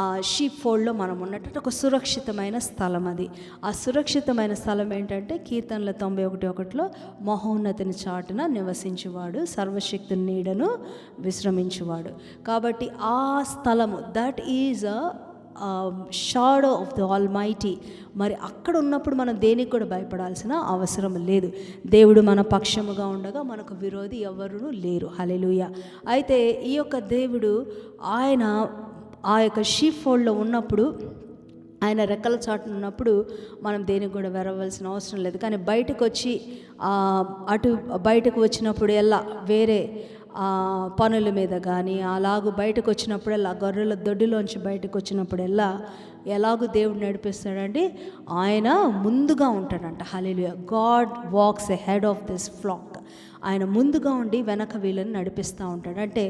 ఆ షీప్ ఫోల్డ్లో మనం ఉన్నట్టు ఒక సురక్షితమైన స్థలం. అది ఆ సురక్షితమైన స్థలం ఏంటంటే, కీర్తనల 91:1 మహోన్నతిని చాటున నివసించువాడు, సర్వశక్తుని నీడను విశ్రమించువాడు. కాబట్టి ఆ స్థలము that is shadow of the almighty. మరి అక్కడ ఉన్నప్పుడు మనం దేనికి కూడా భయపడాల్సిన అవసరం లేదు. దేవుడు మన పక్షముగా ఉండగా మనకు విరోధి ఎవరు లేరు. హల్లెలూయా. అయితే ఈ యొక్క దేవుడు ఆయన ఆ యొక్క షీప్ ఫోల్డ్లో ఉన్నప్పుడు, ఆయన రెక్కల చాటున ఉన్నప్పుడు మనం దేనికి కూడా వెరవలసిన అవసరం లేదు. కానీ బయటకు వచ్చి అటు బయటకు వచ్చినప్పుడు వేరే పనుల మీద కానీ అలాగూ బయటకు వచ్చినప్పుడల్లా, గొర్రెల దొడ్డిలోంచి బయటకు వచ్చినప్పుడల్లా ఎలాగూ దేవుడు నడిపిస్తాడండి, ఆయన ముందుగా ఉంటాడంట. హల్లెలూయా. God walks ahead of this flock. ఆయన ముందుగా ఉండి వెనక వీళ్ళని నడిపిస్తూ ఉంటాడు. అంటే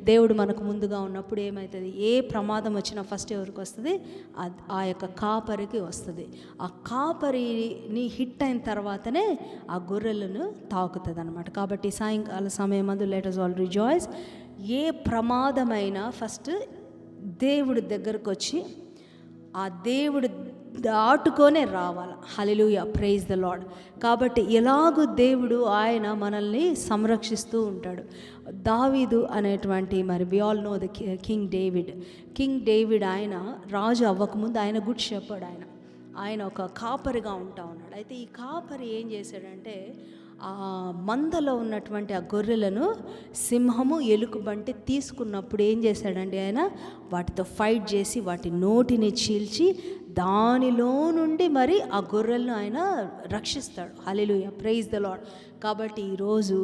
దేవుడు మనకు ముందుగా ఉన్నప్పుడు ఏమవుతుంది, ఏ ప్రమాదం వచ్చినా ఫస్ట్ ఎవరికి వస్తుంది, ఆ యొక్క కాపరికి వస్తుంది. ఆ కాపరిని హిట్ అయిన తర్వాతనే ఆ గొర్రెలను తాకుతుంది అనమాట. కాబట్టి సాయంకాల సమయం మందు లెట్ us all rejoice. ఏ ప్రమాదమైనా ఫస్ట్ దేవుడి దగ్గరకు వచ్చి ఆ దేవుడు దాటుకొనే రావాలి. హల్లెలూయా, ప్రైజ్ ద లార్డ్. కాబట్టి ఎలాగూ దేవుడు ఆయన మనల్ని సంరక్షిస్తూ ఉంటాడు. దావీదు అనేటువంటి, మరి we all know the king David ఆయన రాజు అవ్వకముందు ఆయన గుడ్ షెపర్డ్. ఆయన ఒక కాపరిగా ఉంటా ఉన్నాడు. అయితే ఈ కాపరి ఏం చేశాడంటే, ఆ మందలో ఉన్నటువంటి ఆ గొర్రెలను సింహము ఎలుకబంటి తీసుకున్నప్పుడు ఏం చేశాడండి, ఆయన వాటితో ఫైట్ చేసి వాటి నోటిని చీల్చి దానిలో నుండి మరి ఆ గొర్రెలను ఆయన రక్షిస్తాడు. హల్లెలూయా, ప్రైజ్ ద లార్డ్. కాబట్టి ఈరోజు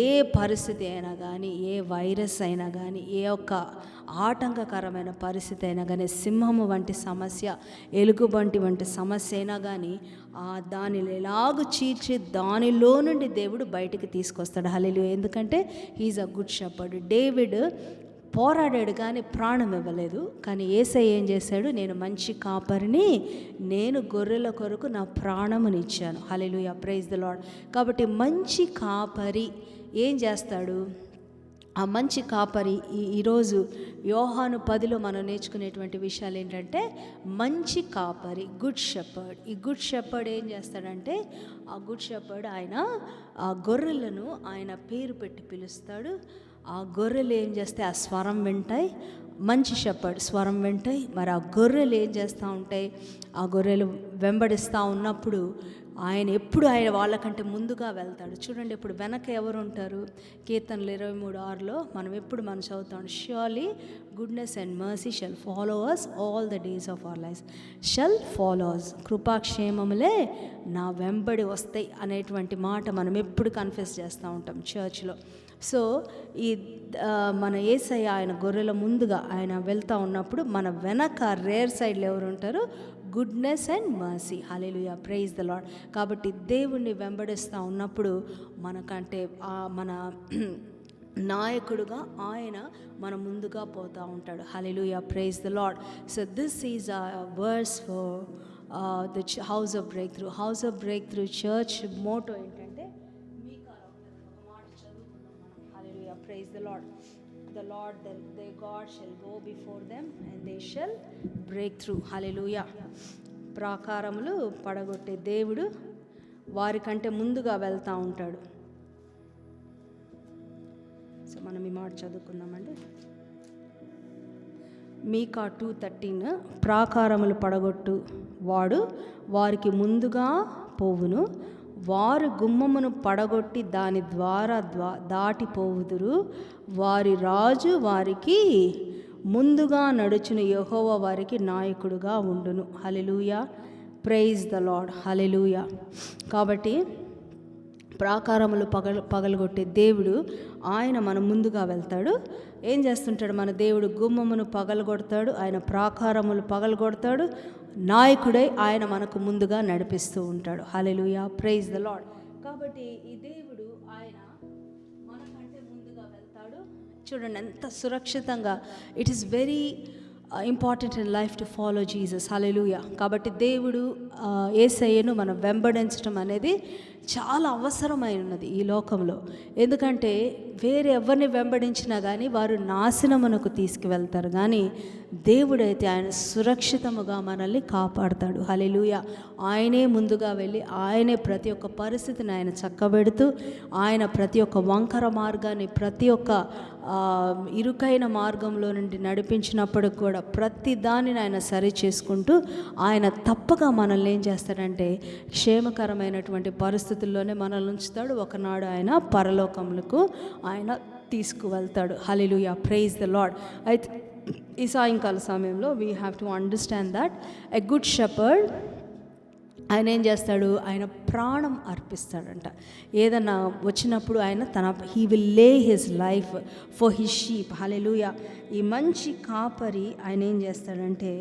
ఏ పరిస్థితి అయినా కానీ, ఏ వైరస్ అయినా కానీ, ఏ ఒక్క ఆటంకకరమైన పరిస్థితి అయినా కానీ, సింహము వంటి సమస్య, ఎలుగుబంటి వంటి సమస్య అయినా కానీ దానిని ఎలాగూ చీల్చి దానిలో నుండి దేవుడు బయటికి తీసుకొస్తాడు. హల్లెలూయా. ఎందుకంటే he is a good shepherd. David పోరాడాడు కానీ ప్రాణం ఇవ్వలేదు. కానీ యేసయ్య ఏం చేశాడు, నేను మంచి కాపరిని, నేను గొర్రెల కొరకు నా ప్రాణమునిచ్చాను. హల్లెలూయా, ప్రైజ్ ద లార్డ్. కాబట్టి మంచి కాపరి ఏం చేస్తాడు, ఆ మంచి కాపరి ఈరోజు యోహాను 10లో మనం నేర్చుకునేటువంటి విషయాలు ఏంటంటే, మంచి కాపరి, గుడ్ షెపర్డ్. ఈ గుడ్ షెపర్డ్ ఏం చేస్తాడంటే, ఆ గుడ్ షెపర్డ్ ఆయన ఆ గొర్రెలను ఆయన పేరు పెట్టి పిలుస్తాడు. ఆ గొర్రెలు ఏం చేస్తే ఆ స్వరం వింటాయి, మంచి షెపర్డ్ స్వరం వింటాయి. మరి ఆ గొర్రెలు ఏం చేస్తూ ఉంటాయి, ఆ గొర్రెలు వెంబడిస్తూ ఉన్నప్పుడు ఆయన వాళ్ళకంటే ముందుగా వెళ్తాడు. చూడండి, ఇప్పుడు వెనక ఎవరు ఉంటారు, కీర్తనలు 23:6లో మనం చదువుతాం, surely goodness and mercy shall follow us all the days of our life, shall follow us, కృపాక్షేమములే నా వెంబడి వస్తాయి అనేటువంటి మాట మనం ఎప్పుడు కన్ఫెస్ చేస్తూ ఉంటాం చర్చ్లో. సో మన యేసయ్య ఆయన గొర్రెల ముందుగా ఆయన వెళ్తూ ఉన్నప్పుడు మన వెనక రేర్ సైడ్లో ఎవరు ఉంటారు, goodness and mercy. Hallelujah, praise the Lord. కాబట్టి దేవుణ్ణి వెంబడిస్తూ ఉన్నప్పుడు మనకంటే మన నాయకుడుగా ఆయన మన ముందుగా పోతూ ఉంటాడు. హల్లెలూయా, praise the Lord. So this is a verse for the House of Breakthrough. House of Breakthrough Church motto ఏంటంటే, praise the Lord. The Lord, their God shall go before them and they shall break through. Hallelujah. ప్రాకారములు పడగొట్టే దేవుడు వారికంటే ముందుగా వెళ్తూ ఉంటాడు. So మనం ఈ మాట చదువుకుందామండి. మీకా 2:13, ప్రాకారములు పడగొట్టు వాడు వారికి ముందుగా పోవును, వారు గుమ్మమును పడగొట్టి దాని ద్వారా దాటిపోవుదురు, వారి రాజు వారికి ముందుగా నడుచును, యెహోవా వారికి నాయకుడుగా ఉండును. హల్లెలూయా, ప్రైజ్ ద లార్డ్, హల్లెలూయా. కాబట్టి ప్రాకారములు పగలగొట్టే దేవుడు ఆయన మన ముందుగా వెళ్తాడు. ఏం చేస్తుంటాడు మన దేవుడు? గుమ్మమును పగలగొడతాడు, ఆయన ప్రాకారములు పగలగొడతాడు, నాయకుడై ఆయన మనకు ముందుగా నడిపిస్తూ ఉంటాడు. హల్లెలూయా, ప్రైజ్ ద లార్డ్. కాబట్టి ఈ దేవుడు ఆయన మనకంటే ముందుగా వెళ్తాడు. చూడండి ఎంత సురక్షితంగా. It is very important in life to follow Jesus. హల్లెలూయా. కాబట్టి దేవుడు యేసయ్యను మనం వెంబడించడం అనేది చాలా అవసరమైనది ఈ లోకంలో. ఎందుకంటే వేరే ఎవరిని వెంబడించినా కానీ వారు నాశనమునకు తీసుకువెళ్తారు, కానీ దేవుడైతే ఆయన సురక్షితముగా మనల్ని కాపాడుతాడు. హల్లెలూయా. ఆయనే ముందుగా వెళ్ళి ఆయనే ప్రతి ఒక్క పరిస్థితిని ఆయన చక్కబెడుతూ, ఆయన ప్రతి ఒక్క వంకర మార్గాన్ని, ప్రతి ఒక్క ఇరుకైన మార్గంలో నుండి నడిపించినప్పుడు కూడా ప్రతి దానిని ఆయన సరి చేసుకుంటూ ఆయన తప్పగా మనల్ని ఏం చేస్తాడంటే క్షేమకరమైనటువంటి పరిస్థితుల్లోనే మనల్ని ఉంచుతాడు. ఒకనాడు ఆయన పరలోకములకు ఆయన తీసుకువెళ్తాడు. హల్లెలూయా, ప్రైజ్ ద లార్డ్. అయితే ఈ సాయంకాల సమయంలో we have to understand that a good shepherd ఆయన ఏం చేస్తాడు? ఆయన ప్రాణం అర్పిస్తాడంట. ఏదన్నా వచ్చినప్పుడు ఆయన he will lay his life for his sheep. హల్లెలూయా. ఈ మంచి కాపరి ఆయన ఏం చేస్తాడంటే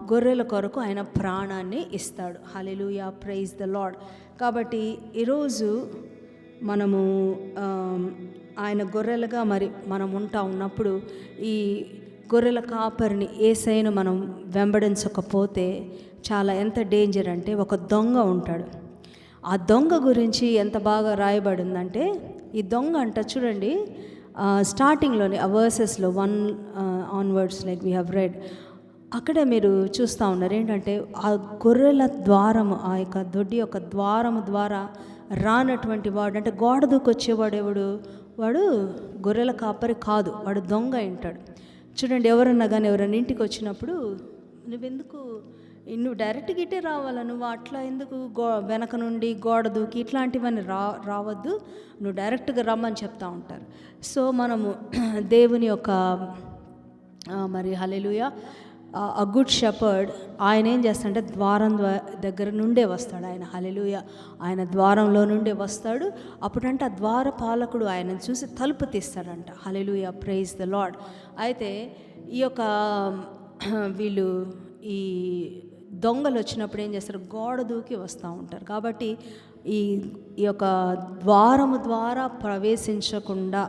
గొర్రెల కొరకు ఆయన ప్రాణాన్ని ఇస్తాడు. హల్లెలూయా, ప్రైజ్ ద లార్డ్. కాబట్టి ఈరోజు మనము ఆయన గొర్రెలుగా మనం ఉన్నప్పుడు ఈ గొర్రెల కాపరిని యేసయ్యను మనం వెంబడించకపోతే చాలా ఎంత డేంజర్ అంటే, ఒక దొంగ ఉంటాడు. ఆ దొంగ గురించి ఎంత బాగా రాయబడిందంటే, ఈ దొంగ అంట చూడండి స్టార్టింగ్లోని ఆ వర్సెస్లో 1 onwards like we have read, అక్కడే మీరు చూస్తూ ఉన్నారు ఏంటంటే ఆ గొర్రెల ద్వారము, ఆ యొక్క దొడ్డి యొక్క ద్వారము ద్వారా రానటువంటి వాడు, అంటే గోడ దూకొచ్చేవాడు ఎవడు? వాడు గొర్రెల కాపరి కాదు, వాడు దొంగ ఉంటాడు. చూడండి, ఎవరైనా ఇంటికి వచ్చినప్పుడు నువ్వు డైరెక్ట్గా ఇటే రావాలా, నువ్వు అట్లా ఎందుకు వెనక నుండి గోడ దూకి ఇట్లాంటివన్నీ రావద్దు, నువ్వు డైరెక్ట్గా రమ్మని చెప్తా ఉంటారు. సో మనము దేవుని యొక్క మరి హల్లెలూయా ఆ గుడ్ షెపర్డ్ ఆయన ఏం చేస్తాడంటే ద్వారం దగ్గర నుండే వస్తాడు ఆయన. హల్లెలూయా. ఆయన ద్వారంలో నుండే వస్తాడు. అప్పుడంటే ఆ ద్వార పాలకుడు ఆయన చూసి తలుపు తీస్తాడంట. హల్లెలూయా, ప్రైజ్ ద లార్డ్. అయితే ఈ యొక్క వీళ్ళు ఈ దొంగలు వచ్చినప్పుడు ఏం చేస్తారు? గోడ దూకి వస్తూ ఉంటారు. కాబట్టి ఈ యొక్క ద్వారము ద్వారా ప్రవేశించకుండా,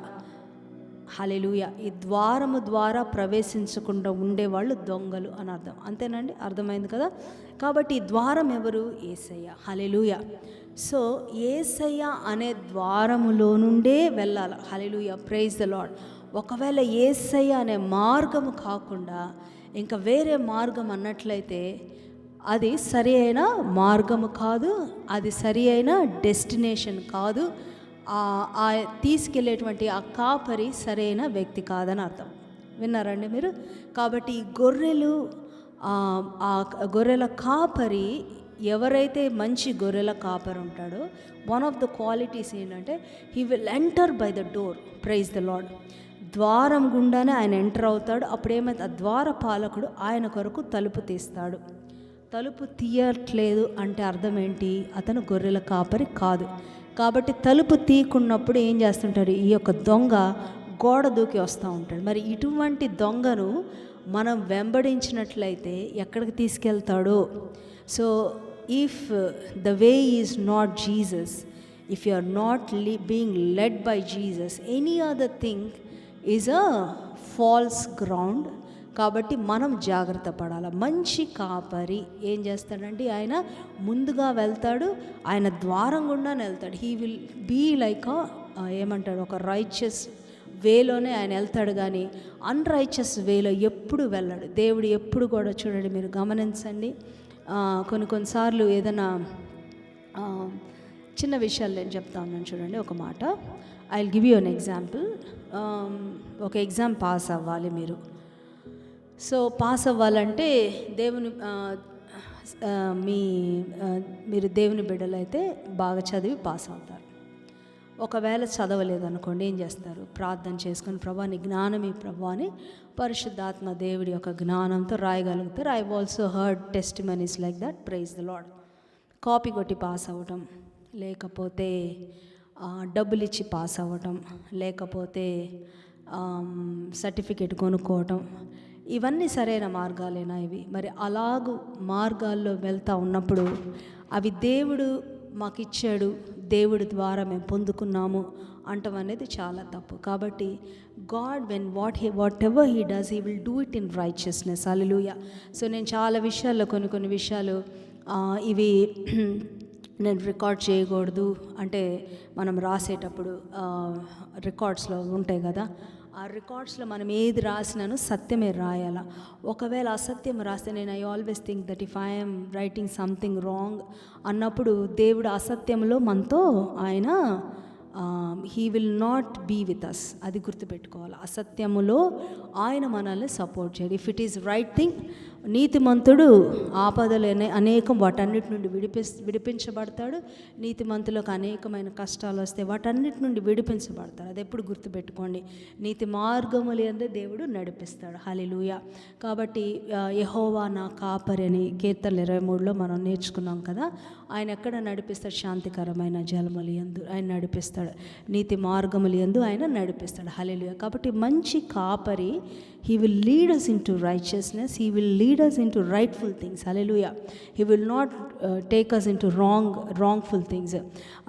హల్లెలూయా, ఈ ద్వారము ద్వారా ప్రవేశించకుండా ఉండేవాళ్ళు దొంగలు అని అర్థం. అంతేనండి, అర్థమైంది కదా? కాబట్టి ఈ ద్వారం ఎవరు? యేసయ్య. హల్లెలూయా. సో యేసయ్య అనే ద్వారములో నుండే వెళ్ళాలి. హల్లెలూయా, ప్రైజ్ ద లార్డ్. ఒకవేళ యేసయ్య అనే మార్గము కాకుండా ఇంకా వేరే మార్గం అన్నట్లయితే అది సరి అయిన మార్గము కాదు, అది సరి అయిన డెస్టినేషన్ కాదు, తీసుకెళ్ళేటువంటి ఆ కాపరి సరైన వ్యక్తి కాదని అర్థం. విన్నారండి మీరు? కాబట్టి ఈ గొర్రెల కాపరి ఎవరైతే మంచి గొర్రెల కాపరి ఉంటాడో, వన్ ఆఫ్ ద క్వాలిటీస్ ఏంటంటే he will enter by the door. Praise the Lord. ద్వారం గుండానే ఆయన ఎంటర్ అవుతాడు. అప్పుడేమైతే ఆ ద్వార పాలకుడు ఆయన కొరకు తలుపు తీస్తాడు. తలుపు తీయట్లేదు అంటే అర్థం ఏంటి? అతను గొర్రెల కాపరి కాదు. కాబట్టి తలుపు తీయకున్నప్పుడు ఏం చేస్తుంటాడు? ఈ యొక్క దొంగ గోడ దూకి వస్తూ ఉంటాడు. మరి ఇటువంటి దొంగను మనం వెంబడించినట్లయితే ఎక్కడికి తీసుకెళ్తాడో? So if the way is not Jesus, if you are not being led by Jesus, any other thing is a false ground. కాబట్టి మనం జాగ్రత్త పడాలి. మంచి కాపరి ఏం చేస్తాడంటే ఆయన ముందుగా వెళ్తాడు, ఆయన ద్వారం గుండానే వెళ్తాడు. హీ విల్ బీ లైక్ ఏమంటాడు, ఒక రైచియస్ వేలోనే ఆయన వెళ్తాడు, కానీ అన్రైచియస్ వేలో ఎప్పుడు వెళ్ళాడు. దేవుడు ఎప్పుడు కూడా చూడండి, మీరు గమనించండి, కొన్నిసార్లు ఏదైనా చిన్న విషయాలు నేను చెప్తా ఉన్నాను చూడండి. ఒక మాట, I will give you an example. ఒక ఎగ్జామ్ పాస్ అవ్వాలి మీరు. సో పాస్ అవ్వాలంటే మీరు దేవుని బిడ్డలైతే బాగా చదివి పాస్ అవుతారు. ఒకవేళ చదవలేదనుకోండి, ఏం చేస్తారు? ప్రార్థన చేసుకొని, ప్రభా నీ జ్ఞానం ఈ ప్రభా అని పరిశుద్ధాత్మ దేవుడి యొక్క జ్ఞానంతో రాయగలుగుతారు. I also heard testimonies like that. Praise the Lord. Copy కొట్టి పాస్ అవ్వటం, లేకపోతే డబ్బులు ఇచ్చి పాస్ అవ్వటం, లేకపోతే సర్టిఫికేట్ కొనుక్కోవటం, ఇవన్నీ సరైన మార్గాలేనా ఇవి? మరి అలాగూ మార్గాల్లో వెళ్తూ ఉన్నప్పుడు అవి దేవుడు మాకు ఇచ్చాడు, దేవుడి ద్వారా మేము పొందుకున్నాము అంటం అనేది చాలా తప్పు. కాబట్టి God what ever he does, he will do it in righteousness. Hallelujah. So నేను చాలా విషయాల్లో కొన్ని విషయాలు ఇవి నేను రికార్డ్ చేయకూడదు అంటే, మనం రాసేటప్పుడు రికార్డ్స్లో ఉంటాయి కదా, ఆ రికార్డ్స్లో మనం ఏది రాసినానో సత్యమే రాయాల. ఒకవేళ అసత్యం రాస్తే, నేను I always think that if I'm writing something wrong అన్నప్పుడు దేవుడు అసత్యంలో మనతో ఆయన he will not be with us. అది గుర్తుపెట్టుకోవాలి. అసత్యములో ఆయన మనల్ని సపోర్ట్ చేయాలి. If it is right thing, నీతిమంతుడు ఆపదలు అనేకం వాటన్నిటి నుండి విడిపించబడతాడు. నీతిమంతులకు అనేకమైన కష్టాలు వస్తే వాటన్నిటి నుండి విడిపించబడతాడు. అది ఎప్పుడు గుర్తుపెట్టుకోండి. నీతి మార్గములు యందు దేవుడు నడిపిస్తాడు. హల్లెలూయా. కాబట్టి యెహోవా నా కాపరి అని కీర్తనలు 23లో మనం నేర్చుకున్నాం కదా. ఆయన ఎక్కడ నడిపిస్తాడు? శాంతికరమైన జలములు యందు ఆయన నడిపిస్తాడు. నీతి మార్గములు యందు ఆయన నడిపిస్తాడు. హల్లెలూయా. కాబట్టి మంచి కాపరి, he will lead us into righteousness, he will lead us into rightful things. Hallelujah. He will not take us into wrongful things.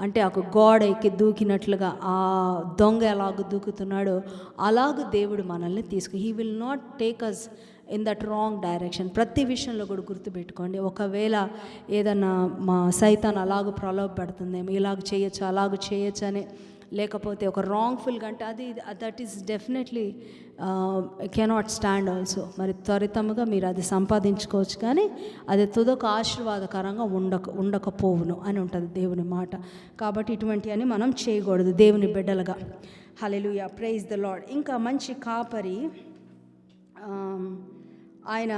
అంటే ఒక గోడ ఎక్కి దూకినట్లుగా ఆ దొంగ ఎలాగ దూకుతున్నాడో అలాగ దేవుడు మనల్ని he will not take us in that wrong direction. ప్రతి విషయంలో కూడా గుర్తుపెట్టుకోండి. ఒకవేళ ఏదన్నా మా సైతాన్ అలాగ ప్రలోభ పెడుతుందేమో, ఇలాగ చేయొచ్చు అలాగ చేయొచ్చు అని, లేకపోతే ఒక రాంగ్ఫుల్గా అంటే అది that is definitely cannot stand also. మరి త్వరితముగా మీరు అది సంపాదించుకోవచ్చు, కానీ అది తుదకు ఆశీర్వాదకరంగా ఉండకపోవును అని ఉంటుంది దేవుని మాట. కాబట్టి ఇటువంటివన్నీ మనం చేయకూడదు దేవుని బిడ్డలుగా. హల్లెలూయా. Praise the Lord. ఇంకా మంచి కాపరి ఆయన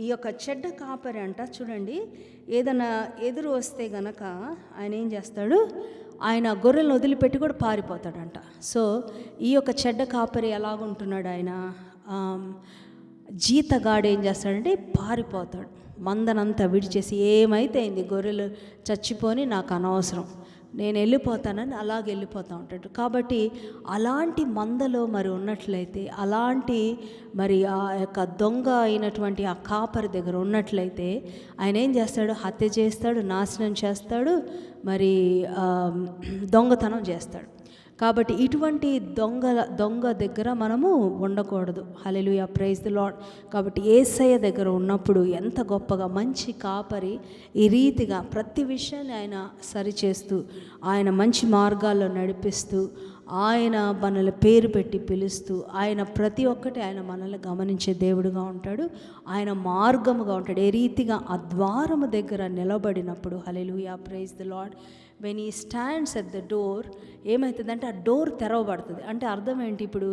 ఈ యొక్క చెడ్డ కాపరి అంట చూడండి, ఏదైనా ఎదురు వస్తే గనక ఆయన ఏం చేస్తాడు? ఆయన గొర్రెలను వదిలిపెట్టి కూడా పారిపోతాడంట. సో ఈ యొక్క చెడ్డ కాపరి ఎలాగుంటున్నాడు? ఆయన జీతగాడు ఏం చేస్తాడంటే పారిపోతాడు. మందనంతా విడిచేసి, ఏమైతే అయింది, గొర్రెలు చచ్చిపోని నాకు అనవసరం, నేను వెళ్ళిపోతానని అలాగే వెళ్ళిపోతూ ఉంటాడు. కాబట్టి అలాంటి మందలో మరి ఉన్నట్లయితే, అలాంటి మరి ఆ యొక్క దొంగ అయినటువంటి ఆ కాపరి దగ్గర ఉన్నట్లయితే ఆయన ఏం చేస్తాడు? హత్య చేస్తాడు, నాశనం చేస్తాడు, మరి దొంగతనం చేస్తాడు. కాబట్టి ఇటువంటి దొంగ దగ్గర మనము ఉండకూడదు. హల్లెలూయా. Praise the Lord. కాబట్టి యేసయ్య దగ్గర ఉన్నప్పుడు ఎంత గొప్పగా మంచి కాపరి ఈ రీతిగా ప్రతి విషయాన్ని ఆయన సరిచేస్తూ, ఆయన మంచి మార్గాల్లో నడిపిస్తూ, ఆయన మనల్ని పేరు పెట్టి పిలుస్తూ, ఆయన ప్రతి ఒక్కటి ఆయన మనల్ని గమనించే దేవుడుగా ఉంటాడు. ఆయన మార్గముగా ఉంటాడు. ఏ రీతిగా ఆ ద్వారము దగ్గర నిలబడినప్పుడు, hallelujah. Praise the lord. When he stands at the door, ఏమవుతుందంటే ఆ డోర్ తెరవబడుతుంది. అంటే అర్థం ఏంటి? ఇప్పుడు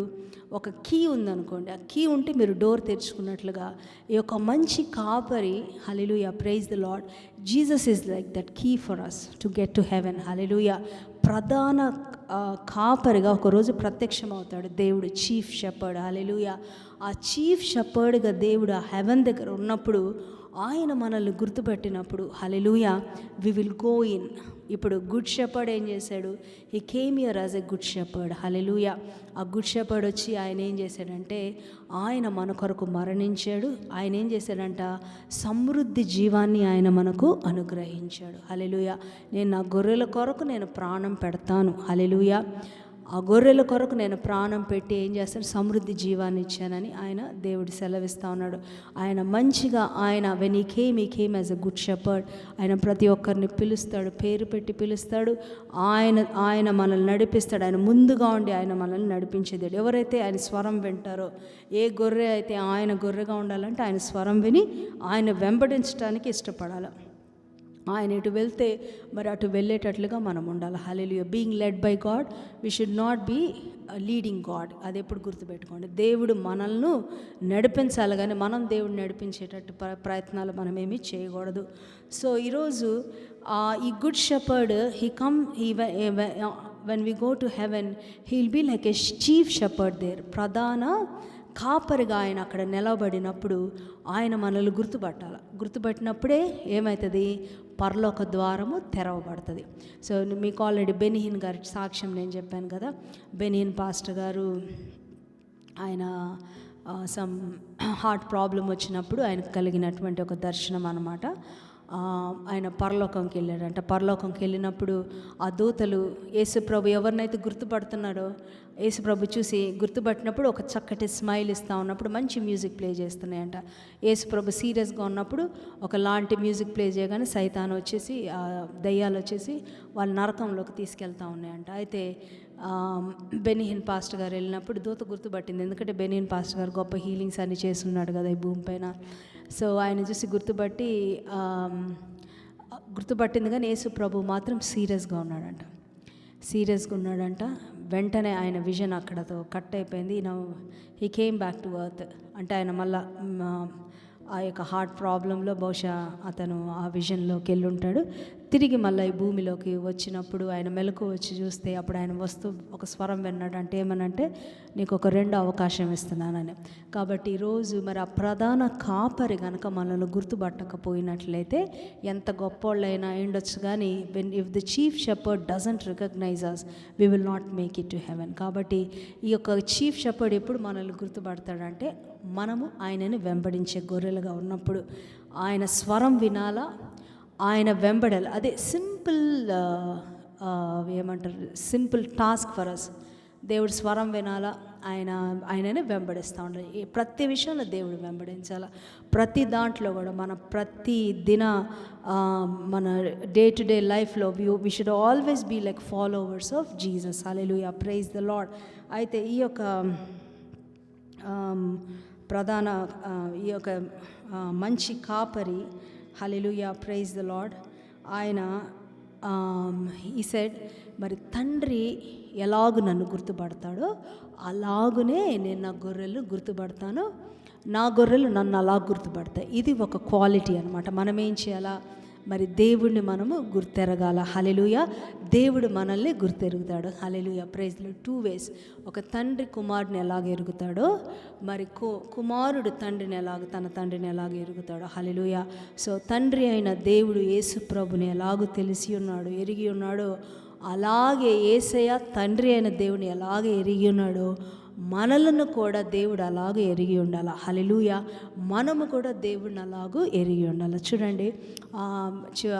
ఒక కీ ఉందనుకోండి, ఆ కీ ఉంటే మీరు డోర్ తెరుచుకున్నట్లుగా ఈ యొక్క మంచి కాపరి, hallelujah. Praise the lord. Jesus is like that key for us to get to heaven. Hallelujah. ప్రధాన కాపరిగా ఒకరోజు ప్రత్యక్షమవుతాడు దేవుడు, చీఫ్ షెపర్డ్. హల్లెలూయా. ఆ చీఫ్ షెపర్డ్గా దేవుడు ఆ హెవెన్ దగ్గర ఉన్నప్పుడు, ఆయన మనల్ని గుర్తుపెట్టినప్పుడు, hallelujah, we will go in. ఇప్పుడు గుడ్ షెపర్డ్ ఏం చేశాడు? He came here as a good shepherd. Hallelujah. ఆ గుడ్ షెపర్డ్ వచ్చి ఆయన ఏం చేశాడంటే, ఆయన మన కొరకు మరణించాడు. ఆయన ఏం చేశాడంట? సమృద్ధి జీవాన్ని ఆయన మనకు అనుగ్రహించాడు. హల్లెలూయా. నేను నా గొర్రెల కొరకు నేను ప్రాణం పెడతాను. హల్లెలూయా. ఆ గొర్రెల కొరకు నేను ప్రాణం పెట్టి ఏం చేస్తాను? సమృద్ధి జీవాన్ని ఇచ్చానని ఆయన దేవుడు సెలవిస్తూ ఉన్నాడు. ఆయన మంచిగా, ఆయన వెన్ ఈ came as a good shepherd. ఆయన ప్రతి ఒక్కరిని పిలుస్తాడు, పేరు పెట్టి పిలుస్తాడు. ఆయన మనల్ని నడిపిస్తాడు. ఆయన ముందుగా ఉండి ఆయన మనల్ని నడిపించేది. ఎవరైతే ఆయన స్వరం వింటారో, ఏ గొర్రె అయితే ఆయన గొర్రెగా ఉండాలంటే ఆయన స్వరం విని ఆయన వెంబడించడానికి ఇష్టపడాలి. ఆయన ఎటు వెళ్తే మరి అటు వెళ్ళేటట్లుగా మనం ఉండాలి. Hallelujah. Being led by god, we should not be leading god. అది ఎప్పుడు గుర్తుపెట్టుకోండి. దేవుడు మనల్ని నడిపించాలి, కానీ మనం దేవుడు నడిపించేటట్టు ప్రయత్నాలు మనం ఏమీ చేయకూడదు. సో ఈరోజు ఈ good shepherd when we go to heaven, he'll be like a chief shepherd there. ప్రధాన కాపరిగా ఆయన అక్కడ నిలబడినప్పుడు ఆయన మనల్ని గుర్తుపట్టినప్పుడే ఏమవుతుంది, పరలోక ద్వారము తెరవబడుతుంది. సో మీకు ఆల్రెడీ బెనిహిన్ గారి సాక్ష్యం నేను చెప్పాను కదా. బెనిహిన్ పాస్టర్ గారు ఆయన సమ్ హార్ట్ ప్రాబ్లం వచ్చినప్పుడు ఆయనకు కలిగినటువంటి ఒక దర్శనం అన్నమాట. ఆయన పరలోకంకి వెళ్ళాడంట. పరలోకంకి వెళ్ళినప్పుడు ఆ దూతలు యేసుప్రభు ఎవరినైతే గుర్తుపడుతున్నాడో, యేసుప్రభు చూసి గుర్తుపట్టినప్పుడు ఒక చక్కటి స్మైల్ ఇస్తూ ఉన్నప్పుడు మంచి మ్యూజిక్ ప్లే చేస్తున్నాయంట. యేసుప్రభు సీరియస్గా ఉన్నప్పుడు ఒకలాంటి మ్యూజిక్ ప్లే చేయగానే సైతాన్ వచ్చేసి, దయ్యాలు వచ్చేసి వాళ్ళ నరకంలోకి తీసుకెళ్తూ ఉన్నాయంట. అయితే బెనిహిన్ పాస్టర్ గారు వెళ్ళినప్పుడు దూత గుర్తుపట్టింది. ఎందుకంటే బెనిహిన్ పాస్టర్ గారు గొప్ప హీలింగ్స్ అన్ని చేస్తున్నాడు కదా ఈ భూమి పైన. సో ఆయన చూసి గుర్తుపట్టింది, కానీ యేసు ప్రభు మాత్రం సీరియస్గా ఉన్నాడంట. వెంటనే ఆయన విజన్ అక్కడతో కట్ అయిపోయింది. He came back to earth. అంటే ఆయన మళ్ళా ఆ యొక్క హార్ట్ ప్రాబ్లంలో బహుశా అతను ఆ విజన్లోకి వెళ్ళి ఉంటాడు. తిరిగి మళ్ళీ ఈ భూమిలోకి వచ్చినప్పుడు ఆయన మెలకు వచ్చి చూస్తే అప్పుడు ఆయన ఒక స్వరం విన్నాడు. అంటే ఏమనంటే, నీకు ఒక 2వ అవకాశం ఇస్తున్నానని. కాబట్టి ఈరోజు మరి ఆ ప్రధాన కాపరి కనుక మనల్ని గుర్తుపట్టకపోయినట్లయితే ఎంత గొప్పోళ్ళైనా ఉండొచ్చు, కానీ if the chief shepherd doesn't recognise us, we will not make it to heaven. కాబట్టి ఈ యొక్క చీఫ్ షెపర్డ్ ఎప్పుడు మనల్ని గుర్తుపడతాడంటే, మనము ఆయనని వెంబడించే గొర్రెలుగా ఉన్నప్పుడు. ఆయన స్వరం వినాలా, ఆయన వెంబడాలి. అదే సింపుల్ టాస్క్ ఫర్ అస్. దేవుడి స్వరం వినాలా, ఆయననే వెంబడిస్తూ ఉండాలి. ప్రతి విషయంలో దేవుడు వెంబడించాలి. ప్రతి దాంట్లో కూడా మన డే టు డే లైఫ్లో we should always be like followers of Jesus. Hallelujah, praise the Lord. అయితే ఈ యొక్క ఈ యొక్క మంచి కాపరి, హల్లెలూయా, ప్రైజ్ ద లార్డ్, ఆయన ఈ సెడ్, మరి తండ్రి ఎలాగూ నన్ను గుర్తుపడతాడో అలాగునే నేను నా గొర్రెలు గుర్తుపడతాను, నా గొర్రెలు నన్ను అలా గుర్తుపడతాయి. ఇది ఒక క్వాలిటీ అనమాట. మనం ఏం చేయాలా, మరి దేవుడిని మనము గుర్తెరగాల. హల్లెలూయా. దేవుడు మనల్ని గుర్తెరుగుతాడు. హల్లెలూయా, ప్రైజ్ ది లార్డ్. 2 ways. ఒక తండ్రి కుమారుని ఎలాగ ఎరుగుతాడో, మరి కుమారుడు తన తండ్రిని ఎలాగ ఎరుగుతాడో. హల్లెలూయా. సో తండ్రి అయిన దేవుడు యేసు ప్రభుని ఎలాగూ తెలిసి ఉన్నాడు, ఎరిగి ఉన్నాడో, అలాగే యేసయ్య తండ్రి అయిన దేవుని ఎలాగే ఎరిగి ఉన్నాడో, మనలను కూడా దేవుడు అలాగే ఎరిగి ఉండాలి. హల్లెలూయా. మనము కూడా దేవుడిని అలాగూ ఎరిగి ఉండాలి. చూడండి,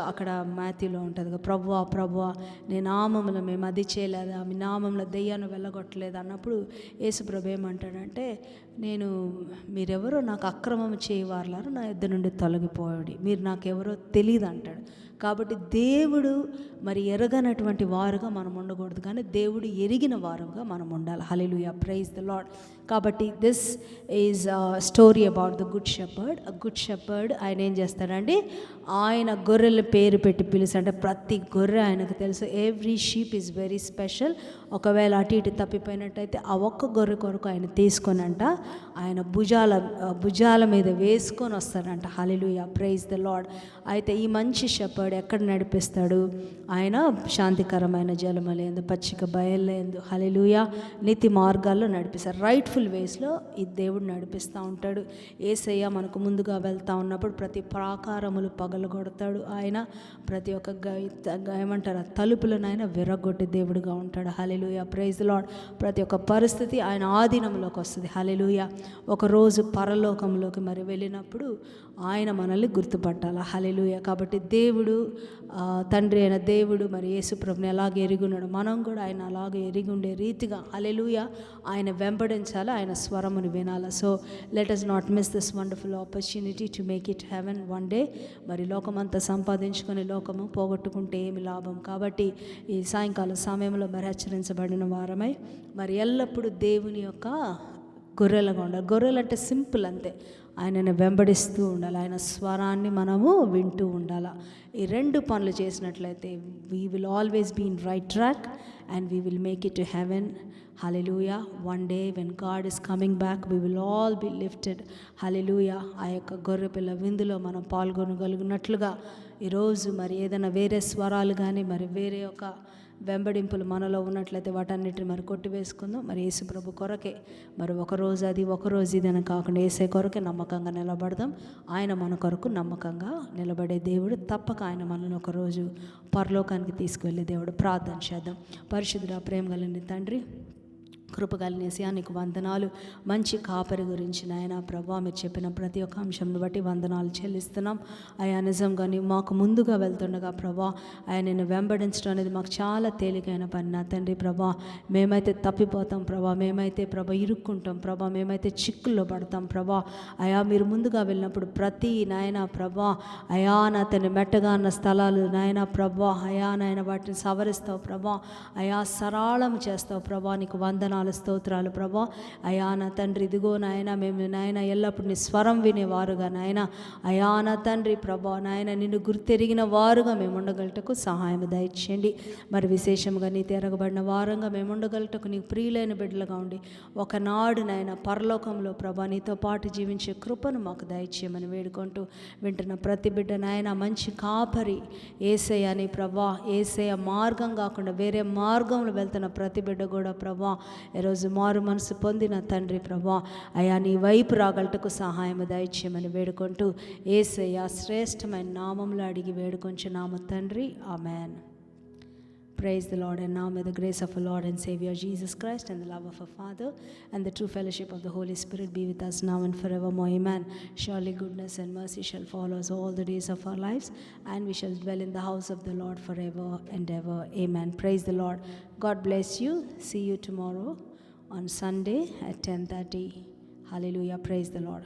అక్కడ మాథ్యూలో ఉంటుంది కదా, ప్రభువా నీ నామములో మేము అది చేయలేదా, మీ నామంలో దెయ్యాన్ని వెళ్ళగొట్టలేదు అన్నప్పుడు యేసు ప్రభు ఏమంటాడంటే, మీరెవరో నాకు అక్రమం చేయవారులారు, నా యొద్ద నుండి తొలగిపోయాడు, మీరు నాకెవరో తెలియదు అంటాడు. కాబట్టి దేవుడు మరి ఎరగనటువంటి వారుగా మనం ఉండకూడదు, కానీ దేవుడు ఎరిగిన వారుగా మనం ఉండాలి. హల్లెలూయా, ప్రైజ్ ద లార్డ్. కాబట్టి this is story about the good shepherd. Good shepherd ఆయన ఏం చేస్తాడండి, ఆయన గొర్రెల పేరు పెట్టి పిలుస్తాడు. ప్రతి గొర్రె ఆయనకు తెలుసు. Every sheep is very special. ఒకవేళ అటు ఇటు తప్పిపోయినట్టయితే ఆ ఒక్క గొర్రె కొరకు ఆయన తీసుకొనంట ఆయన భుజాల మీద వేసుకొని వస్తాడంట. హల్లెలూయా, ప్రైజ్ ద లార్డ్. అయితే ఈ మంచి షెపర్డ్ ఎక్కడ నడిపిస్తాడు, ఆయన శాంతికరమైన జలములందు, పచ్చిక బయళ్ళందు, హల్లెలూయా, నీతి మార్గాల్లో నడిపిస్తాడు. రైట్ఫుల్ వేస్లో ఈ దేవుడు నడిపిస్తూ ఉంటాడు. యేసయ్య మనకు ముందుగా వెళ్తూ ఉన్నప్పుడు ప్రతి ప్రాకారములు పగలగొడతాడు. ఆయన ప్రతి ఒక్క తలుపులను ఆయన విరగొట్టే దేవుడుగా ఉంటాడు. హల్లెలూయా, ప్రైజ్ లార్డ్. ప్రతి ఒక్క పరిస్థితి ఆయన ఆధీనంలోకి వస్తుంది. హల్లెలూయా. ఒకరోజు పరలోకంలోకి మరి వెళ్ళినప్పుడు ఆయన మనల్ని గుర్తుపట్టాలి. హల్లెలూయా. కాబట్టి దేవుడు, తండ్రి అయిన దేవుడు మరి యేసు ప్రభుని ఎలాగే ఎరిగి ఉన్నాడు, మనం కూడా ఆయన అలాగే ఎరిగి ఉండే రీతిగా హల్లెలూయా ఆయన వెంబడించాలి, ఆయన స్వరమును వినాలి. So let us not miss this wonderful opportunity to make it heaven one day. మరి లోకమంతా సంపాదించుకొని లోకము పోగొట్టుకుంటే ఏమి లాభం. కాబట్టి ఈ సాయంకాల సమయంలో మరి హెచ్చరించబడిన వారమై మరి ఎల్లప్పుడూ దేవుని యొక్క గొర్రెలుగా ఉండాలి. గొర్రెలు అంటే సింపుల్ అంతే, ఆయనను వెంబడిస్తూ ఉండాలి, ఆయన స్వరాన్ని మనము వింటూ ఉండాలి. ఈ 2 పనులు చేసినట్లయితే we will always be in right track and we will make it to heaven. Hallelujah. One day when god is coming back we will all be lifted. Hallelujah. ఆ యొక్క గొర్రెపిల్ల విందులో మనం పాల్గొనగలిగినట్లుగా ఈరోజు మరి ఏదైనా వేరే స్వరాలు కానీ మరి వేరే ఒక వెంబడింపులు మనలో ఉన్నట్లయితే వాటన్నిటిని మరి కొట్టివేసుకుందాం. మరి యేసు ప్రభు కొరకే మరి ఒకరోజు అది ఒకరోజు ఇది అని కాకుండా యేసే కొరకే నమ్మకంగా నిలబడదాం. ఆయన మన కొరకు నమ్మకంగా నిలబడే దేవుడు. తప్పక ఆయన మనల్ని ఒకరోజు పరలోకానికి తీసుకువెళ్ళే దేవుడు. ప్రార్థన చేద్దాం. పరిశుద్ధుడా, ప్రేమ కలిగిన తండ్రి, కృపగలిగిన యేసయ్యా నీకు వందనాలు. మంచి కాపరి గురించి నాయన ప్రభా మీరు చెప్పిన ప్రతి ఒక్క అంశంను బట్టి వందనాలు చెల్లిస్తున్నాం. అయా నిజంగా నీవు మాకు ముందుగా వెళ్తుండగా ప్రభా ఆయన నిన్ను వెంబడించడం అనేది మాకు చాలా తేలికైన పని నా తండ్రి. ప్రభా మేమైతే తప్పిపోతాం ప్రభా, మేమైతే ప్రభా ఇరుక్కుంటాం ప్రభా, మేమైతే చిక్కుల్లో పడతాం ప్రభా. అయా మీరు ముందుగా వెళ్ళినప్పుడు ప్రతి నాయన ప్రభా అయా నా తండ్రి మెట్టగా ఉన్న స్థలాలు నాయన ప్రభా అయా నాయన వాటిని సవరిస్తావు ప్రభా, అయా సరళం చేస్తావు ప్రభా. నీకు వందనాలు స్తోత్రాలు ప్రభా. అయా నా తండ్రి ఇదిగో నాయన మేము నాయన ఎల్లప్పుడు నీ స్వరం వినేవారుగా నాయన అయా నా తండ్రి ప్రభా నాయన నిన్ను గుర్తెరిగిన వారుగా మేము ఉండగలటకు సహాయం దయచేయండి. మరి విశేషంగా నీ తెరగబడిన వారంగా మేము ఉండగలటకు నీకు ప్రియులైన బిడ్డలుగా ఉండి ఒకనాడు నాయన పరలోకంలో ప్రభా నీతో పాటు జీవించే కృపను మాకు దయచేయమని వేడుకుంటూ వింటున్న ప్రతి బిడ్డ నాయన మంచి కాపరి యేసయ్య అని ప్రభా, యేసయ్య మార్గం కాకుండా వేరే మార్గంలో వెళ్తున్న ప్రతి బిడ్డ కూడా ప్రభా ఈరోజు మారు మనసు పొందిన తండ్రి ప్రభా అయా నీ వైపు రాగలటకు సహాయం దయచేయమని వేడుకుంటూ యేసయ్య శ్రేష్టమైన నామంలో అడిగి వేడుకొంచున్నాము తండ్రి. Amen. Praise the Lord. And now may the grace of our Lord and Savior Jesus Christ and the love of our Father and the true fellowship of the Holy Spirit be with us now and forevermore. Amen. Surely goodness and mercy shall follow us all the days of our lives, and we shall dwell in the house of the Lord forever and ever. Amen. Praise the Lord. God bless you. See you tomorrow on Sunday at 10:30. Hallelujah. Praise the Lord.